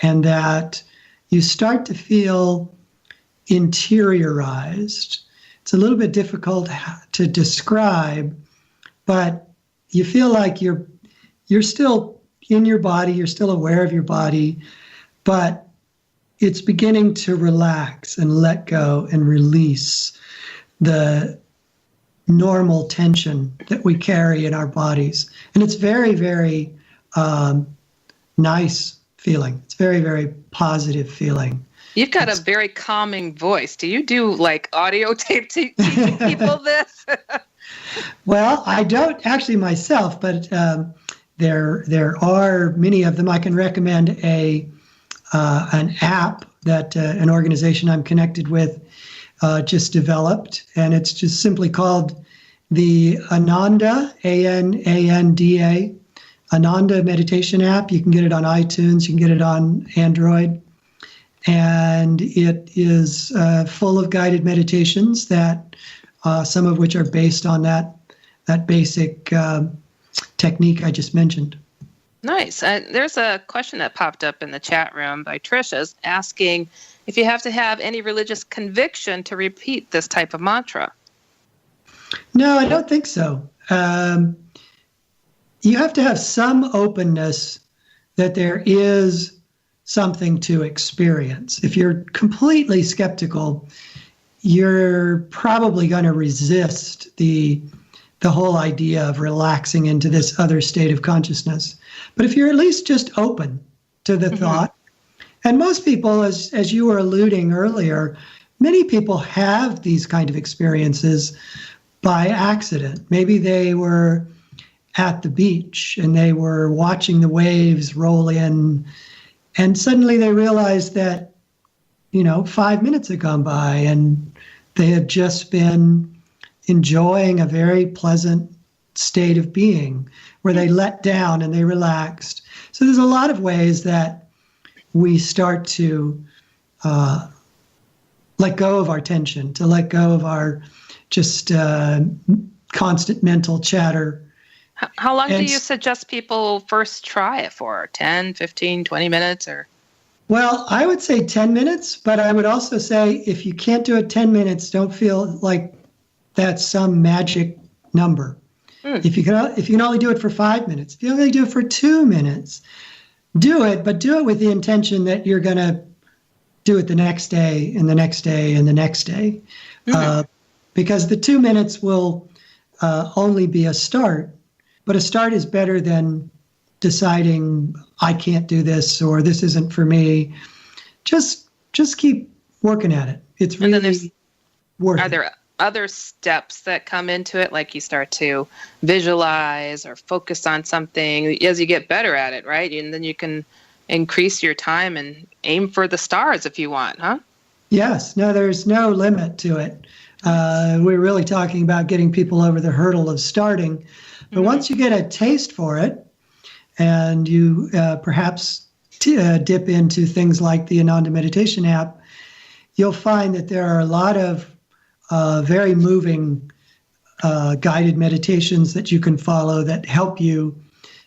and that you start to feel interiorized. It's a little bit difficult to describe, but you feel like you're still in your body, you're still aware of your body, but it's beginning to relax and let go and release the normal tension that we carry in our bodies. And it's very, very nice feeling. It's very, very positive feeling. You've got a very calming voice. Do you do like audio tape teaching people this? Well, I don't actually myself, but there are many of them. I can recommend an app that an organization I'm connected with just developed, and it's just simply called the Ananda, A-N-A-N-D-A, Ananda meditation app. You can get it on iTunes, you can get it on Android, and it is full of guided meditations that some of which are based on that basic technique I just mentioned. Nice. There's a question that popped up in the chat room by Trisha's asking if you have to have any religious conviction to repeat this type of mantra. No, I don't think so. you have to have some openness that there is something to experience. If you're completely skeptical, you're probably going to resist the whole idea of relaxing into this other state of consciousness. But if you're at least just open to the thought, and most people, as you were alluding earlier, many people have these kind of experiences by accident. Maybe they were at the beach and they were watching the waves roll in, and suddenly they realized that, 5 minutes had gone by and they had just been enjoying a very pleasant state of being where they let down and they relaxed. So there's a lot of ways that we start to let go of our tension, to let go of our just constant mental chatter. How long do you suggest people first try it for? 10, 15, 20 minutes? Or? Well, I would say 10 minutes, but I would also say if you can't do it 10 minutes, don't feel like that's some magic number. If you can only do it for 5 minutes, if you only do it for 2 minutes, do it, but do it with the intention that you're going to do it the next day and the next day and the next day. Because the 2 minutes will only be a start, but a start is better than deciding I can't do this or this isn't for me. Just keep working at it. It's really worth it. Are there other steps that come into it, like you start to visualize or focus on something as you get better at it, right? And then you can increase your time and aim for the stars if you want, huh? Yes. No, there's no limit to it. We're really talking about getting people over the hurdle of starting. But once you get a taste for it and you perhaps dip into things like the Ananda Meditation app, you'll find that there are a lot of very moving guided meditations that you can follow that help you,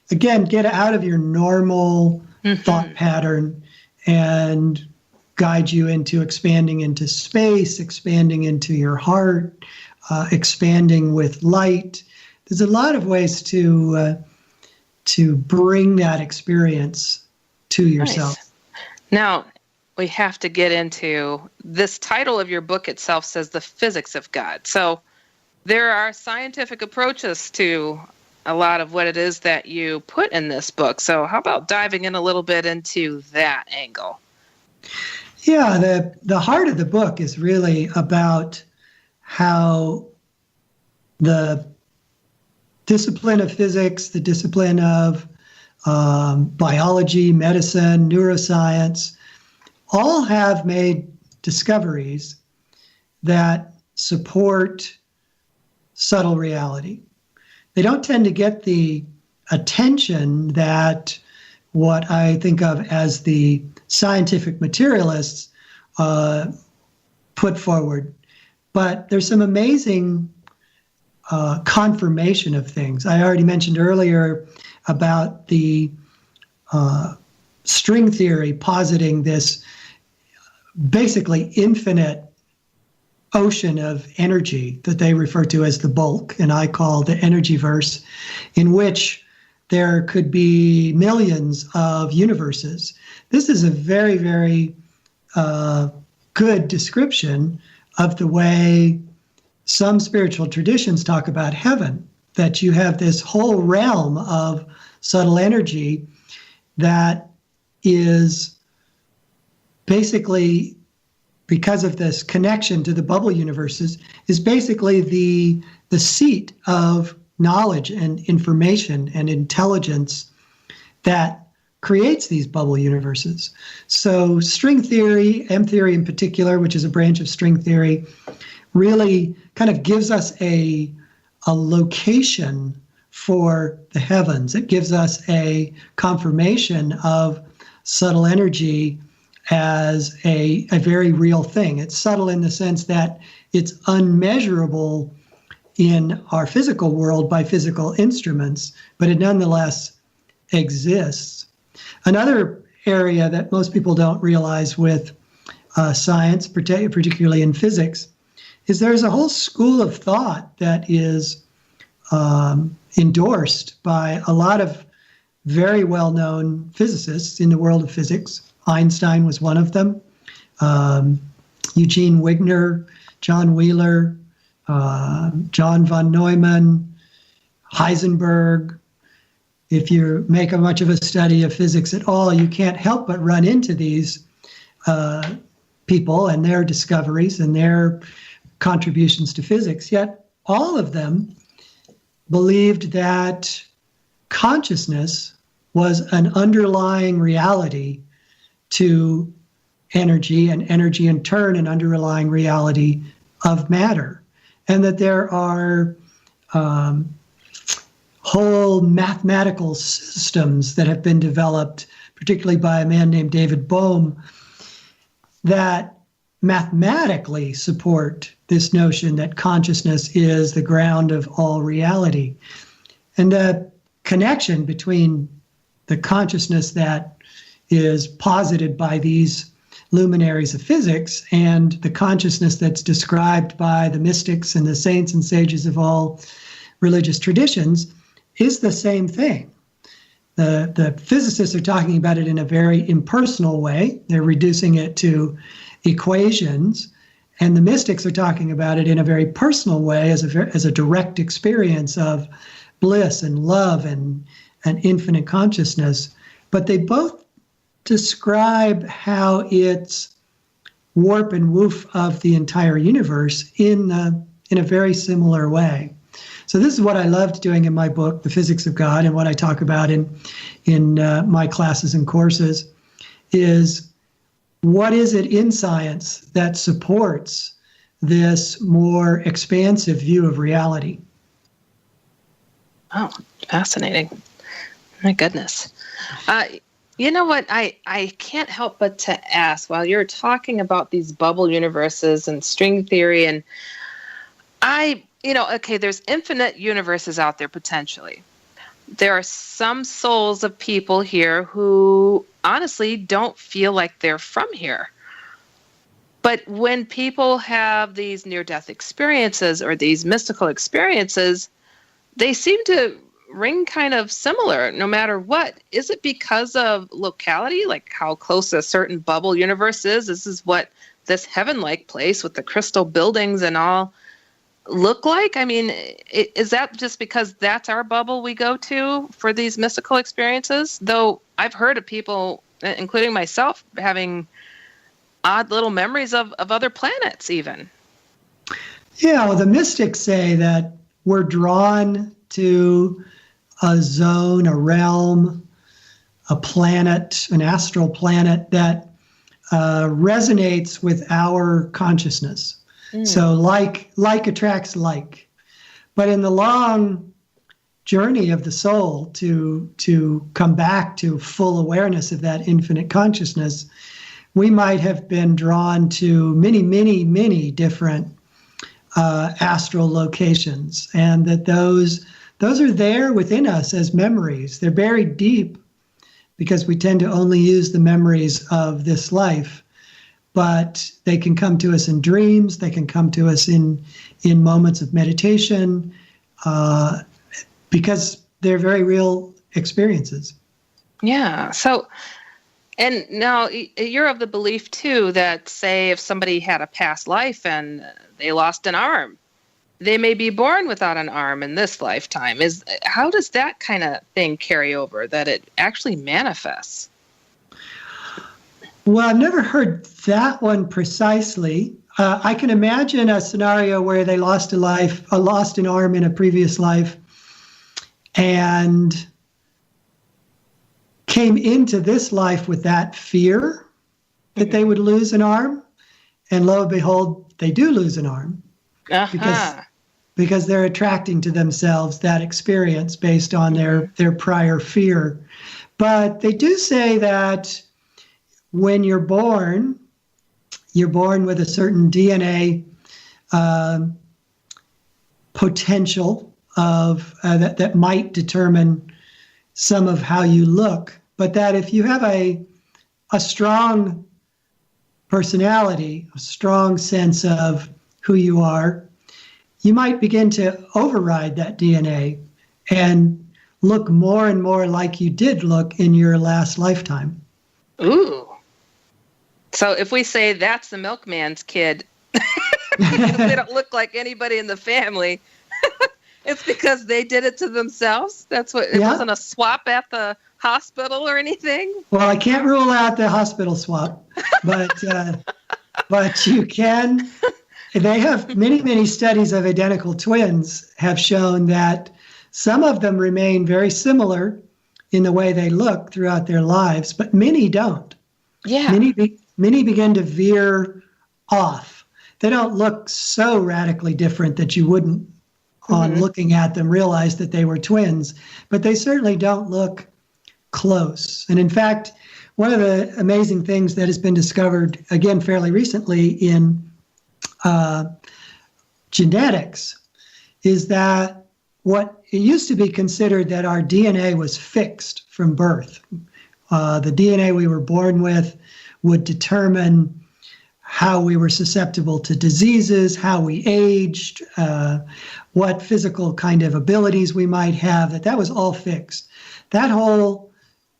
again, get out of your normal thought pattern and guide you into expanding into space, expanding into your heart, expanding with light. There's a lot of ways to bring that experience to yourself. Nice. Now, we have to get into this title of your book itself says the physics of God. So there are scientific approaches to a lot of what it is that you put in this book. So how about diving in a little bit into that angle? Yeah, the heart of the book is really about how the discipline of physics, the discipline of biology, medicine, neuroscience, all have made discoveries that support subtle reality. They don't tend to get the attention that what I think of as the scientific materialists put forward. But there's some amazing confirmation of things. I already mentioned earlier about the string theory positing this basically infinite ocean of energy that they refer to as the bulk, and I call the energy verse, in which there could be millions of universes. This is a very, very good description of the way some spiritual traditions talk about heaven, that you have this whole realm of subtle energy that is basically, because of this connection to the bubble universes, is basically the seat of knowledge and information and intelligence that creates these bubble universes. So string theory, M theory in particular, which is a branch of string theory, really kind of gives us a location for the heavens. It gives us a confirmation of subtle energy as a very real thing. It's subtle in the sense that it's unmeasurable in our physical world by physical instruments, but it nonetheless exists. Another area that most people don't realize with science, particularly in physics, is there's a whole school of thought that is endorsed by a lot of very well-known physicists in the world of physics. Einstein was one of them. Eugene Wigner, John Wheeler, John von Neumann, Heisenberg. If you make much of a study of physics at all, you can't help but run into these people and their discoveries and their contributions to physics. Yet all of them believed that consciousness was an underlying reality to energy, and energy in turn an underlying reality of matter, and that there are whole mathematical systems that have been developed, particularly by a man named David Bohm, that mathematically support this notion that consciousness is the ground of all reality. And the connection between the consciousness that is posited by these luminaries of physics and the consciousness that's described by the mystics and the saints and sages of all religious traditions is the same thing. The physicists are talking about it in a very impersonal way. They're reducing it to equations. And the mystics are talking about it in a very personal way as a direct experience of bliss and love and infinite consciousness. But they both describe how it's warp and woof of the entire universe in a very similar way. So this is what I loved doing in my book, The Physics of God, and what I talk about in my classes and courses is what is it in science that supports this more expansive view of reality? Oh, fascinating. My goodness. You know what? I can't help but to ask, while you're talking about these bubble universes and string theory, and okay, there's infinite universes out there potentially. There are some souls of people here who honestly don't feel like they're from here. But when people have these near-death experiences or these mystical experiences, they seem to ring kind of similar no matter what. Is it because of locality, like how close a certain bubble universe is? This is what this heaven-like place with the crystal buildings and all look like? I mean, is that just because that's our bubble we go to for these mystical experiences? Though I've heard of people, including myself, having odd little memories of other planets even. Yeah, well, the mystics say that we're drawn to a zone, a realm, a planet, an astral planet that resonates with our consciousness. So like attracts like. But in the long journey of the soul to come back to full awareness of that infinite consciousness, we might have been drawn to many, many, many different astral locations, and that those are there within us as memories. They're buried deep because we tend to only use the memories of this life. But they can come to us in dreams. They can come to us in moments of meditation because they're very real experiences. Yeah. So, and now you're of the belief too that, say, if somebody had a past life and they lost an arm, they may be born without an arm in this lifetime. How does that kind of thing carry over, that it actually manifests? Well, I've never heard that one precisely. I can imagine a scenario where they lost an arm in a previous life and came into this life with that fear that they would lose an arm. And lo and behold, they do lose an arm because they're attracting to themselves that experience based on their prior fear. But they do say that when you're born with a certain DNA potential of that might determine some of how you look, but that if you have a strong personality, a strong sense of who you are, you might begin to override that DNA and look more and more like you did look in your last lifetime. Ooh. So if we say that's the milkman's kid, because they don't look like anybody in the family, it's because they did it to themselves? That's what, it wasn't a swap at the hospital or anything? Well, I can't rule out the hospital swap, but you can. They have many studies of identical twins have shown that some of them remain very similar in the way they look throughout their lives, but many don't. Yeah. Many begin to veer off. They don't look so radically different that you wouldn't, on looking at them, realize that they were twins, but they certainly don't look close. And in fact, one of the amazing things that has been discovered, again, fairly recently in genetics, is that what it used to be considered that our DNA was fixed from birth. The DNA we were born with would determine how we were susceptible to diseases, how we aged, what physical kind of abilities we might have, that was all fixed. That whole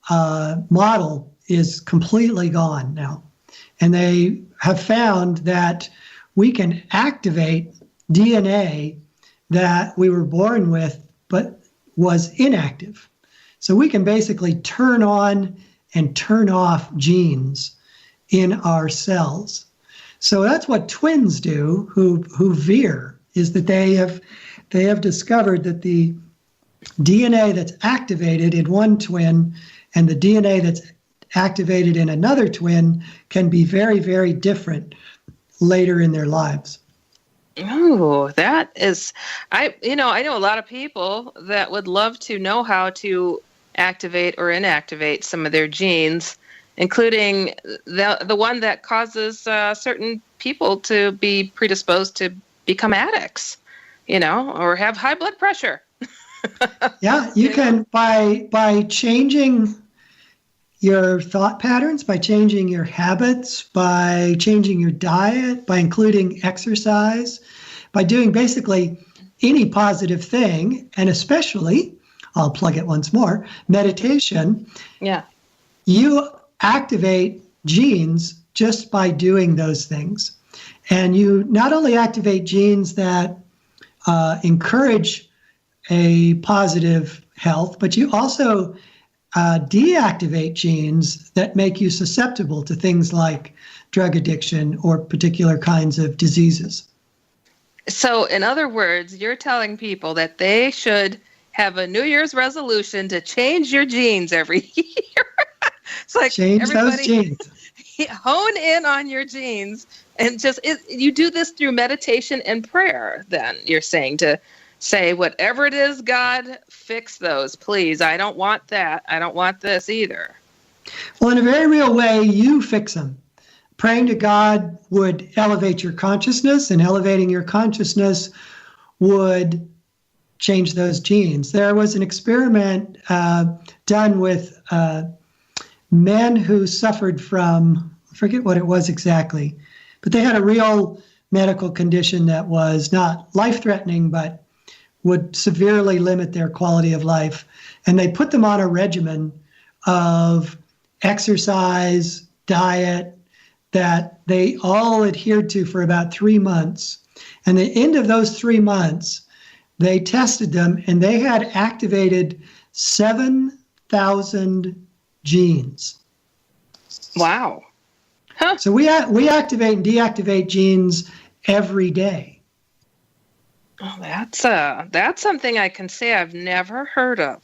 model is completely gone now. And they have found that we can activate DNA that we were born with but was inactive. So we can basically turn on and turn off genes in our cells. So that's what twins do who veer, is that they have discovered that the DNA that's activated in one twin and the DNA that's activated in another twin can be very, very different later in their lives. Oh, that is, I know a lot of people that would love to know how to activate or inactivate some of their genes, including the one that causes certain people to be predisposed to become addicts, or have high blood pressure. Yeah, you can, by changing your thought patterns, by changing your habits, by changing your diet, by including exercise, by doing basically any positive thing, and especially, I'll plug it once more, meditation. Yeah. You activate genes just by doing those things. And you not only activate genes that encourage a positive health, but you also deactivate genes that make you susceptible to things like drug addiction or particular kinds of diseases. So, in other words, you're telling people that they should have a New Year's resolution to change your genes every year. It's like change those genes. Hone in on your genes, and you do this through meditation and prayer. Then you're saying to say, whatever it is, God, fix those, please. I don't want that. I don't want this either. Well, in a very real way, you fix them. Praying to God would elevate your consciousness, and elevating your consciousness would change those genes. There was an experiment done with men who suffered from, I forget what it was exactly, but they had a real medical condition that was not life-threatening, but would severely limit their quality of life. And they put them on a regimen of exercise, diet, that they all adhered to for about 3 months. And at the end of those 3 months, they tested them, and they had activated 7,000 genes. Wow. Huh. So we activate and deactivate genes every day. Oh, that's something I can say I've never heard of.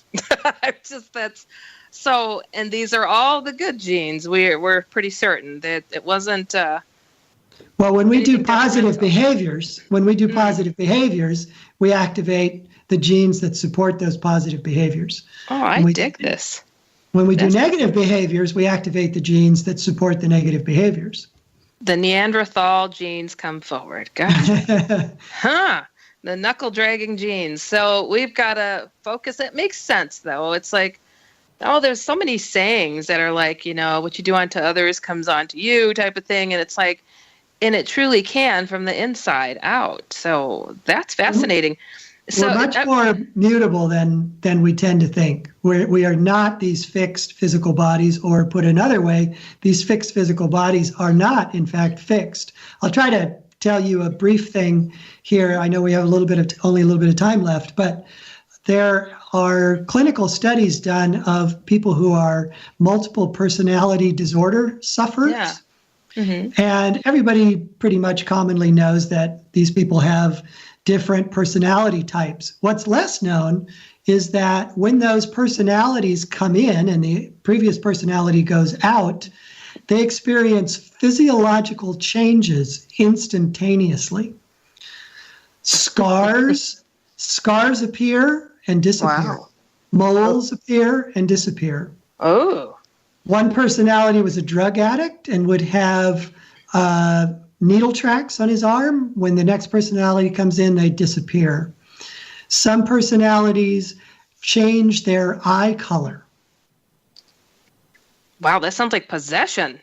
So, and these are all the good genes. We're pretty certain that it wasn't. Well, when we do positive behaviors, we activate the genes that support those positive behaviors. Oh, I dig this. When we do negative behaviors, we activate the genes that support the negative behaviors. The Neanderthal genes come forward. Gotcha. Huh. The knuckle dragging genes. So we've got to focus. It makes sense, though. It's like, there's so many sayings that are like, what you do unto others comes onto you type of thing. And it's like, and it truly can from the inside out. So that's fascinating. We're much more mutable than we tend to think. We are not these fixed physical bodies, or put another way, these fixed physical bodies are not, in fact, fixed. I'll try to tell you a brief thing here. I know we have only a little bit of time left, but there are clinical studies done of people who are multiple personality disorder sufferers. Yeah. Mm-hmm. And everybody pretty much commonly knows that these people have different personality types. What's less known is that when those personalities come in and the previous personality goes out, they experience physiological changes instantaneously. Scars appear and disappear. Wow. Moles appear and disappear. Oh. One personality was a drug addict and would have needle tracks on his arm. When the next personality comes in, they disappear. Some personalities change their eye color. Wow, that sounds like possession.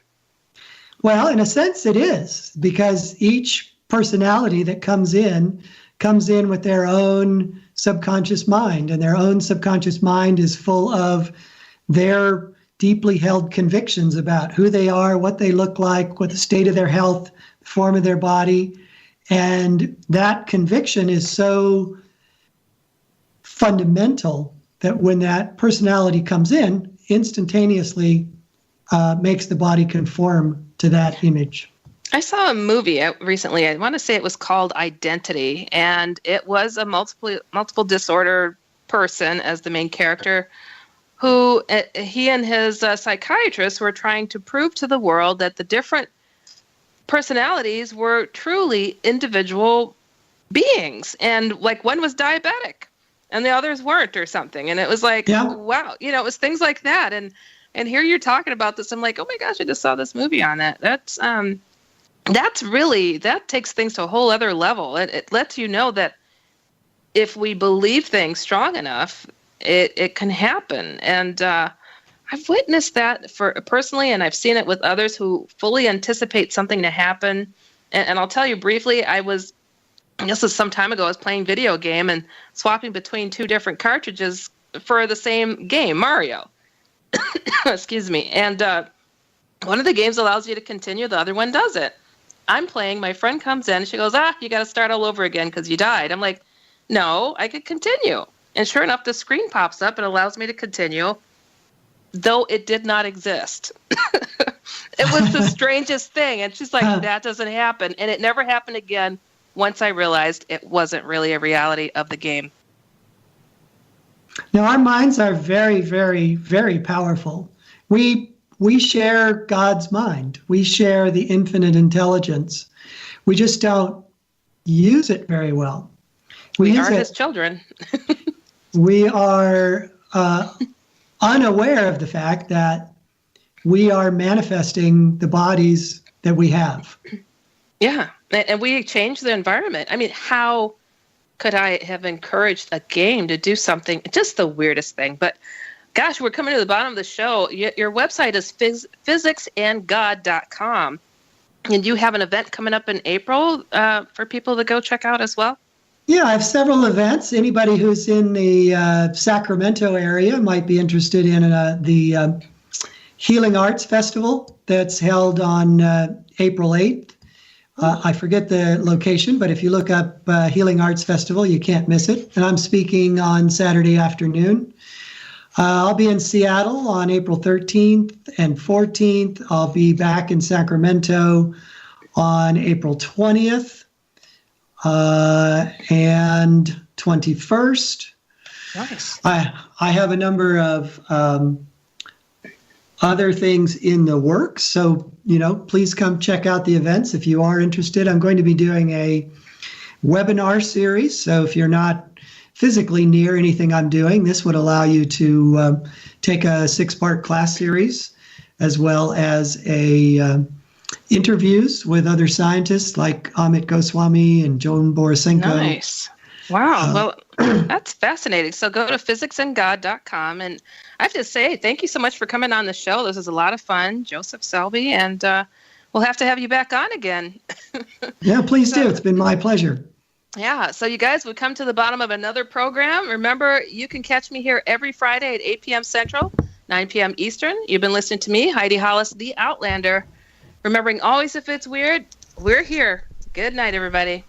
Well, in a sense it is, because each personality that comes in with their own subconscious mind, and their own subconscious mind is full of their deeply held convictions about who they are, what they look like, what the state of their health, the form of their body. And that conviction is so fundamental that when that personality comes in, instantaneously makes the body conform to that image. I saw a movie recently. I want to say it was called Identity, and it was a multiple disorder person as the main character, who he and his psychiatrist were trying to prove to the world that the different personalities were truly individual beings, and like one was diabetic and the others weren't, or something. And it was like, wow, it was things like that. And here you're talking about this. I'm like, oh my gosh, I just saw this movie on that. That takes things to a whole other level. It lets you know that if we believe things strong enough, it can happen. And I've witnessed that personally, and I've seen it with others who fully anticipate something to happen. And I'll tell you briefly, this was some time ago, I was playing video game and swapping between two different cartridges for the same game, Mario. Excuse me. And one of the games allows you to continue, the other one doesn't. I'm playing, my friend comes in, she goes, you got to start all over again because you died. I'm like, no, I could continue. And sure enough, the screen pops up and allows me to continue, though it did not exist. It was the strangest thing. And she's like, that doesn't happen. And it never happened again once I realized it wasn't really a reality of the game. Now, our minds are very, very, very powerful. We share God's mind. We share the infinite intelligence. We just don't use it very well. We are his children. We are unaware of the fact that we are manifesting the bodies that we have. Yeah, and we change the environment. I mean, how could I have encouraged a game to do something? Just the weirdest thing. But gosh, we're coming to the bottom of the show. Your website is physicsandgod.com. And you have an event coming up in April for people to go check out as well? Yeah, I have several events. Anybody who's in the Sacramento area might be interested in the Healing Arts Festival that's held on April 8th. I forget the location, but if you look up Healing Arts Festival, you can't miss it. And I'm speaking on Saturday afternoon. I'll be in Seattle on April 13th and 14th. I'll be back in Sacramento on April 20th and 21st. Nice. I have a number of other things in the works. So, please come check out the events if you are interested. I'm going to be doing a webinar series. So if you're not physically near anything I'm doing, this would allow you to take a 6-part class series, as well as interviews with other scientists like Amit Goswami and Joan Borisenko. Nice. Wow. Well, that's fascinating. So go to physicsandgod.com. And I have to say, thank you so much for coming on the show. This was a lot of fun, Joseph Selbie, and we'll have to have you back on again. Yeah, please do. It's been my pleasure. Yeah, so you guys, we've come to the bottom of another program. Remember, you can catch me here every Friday at 8 p.m. Central, 9 p.m. Eastern. You've been listening to me, Heidi Hollis, the Outlander. Remembering always, if it's weird, we're here. Good night, everybody.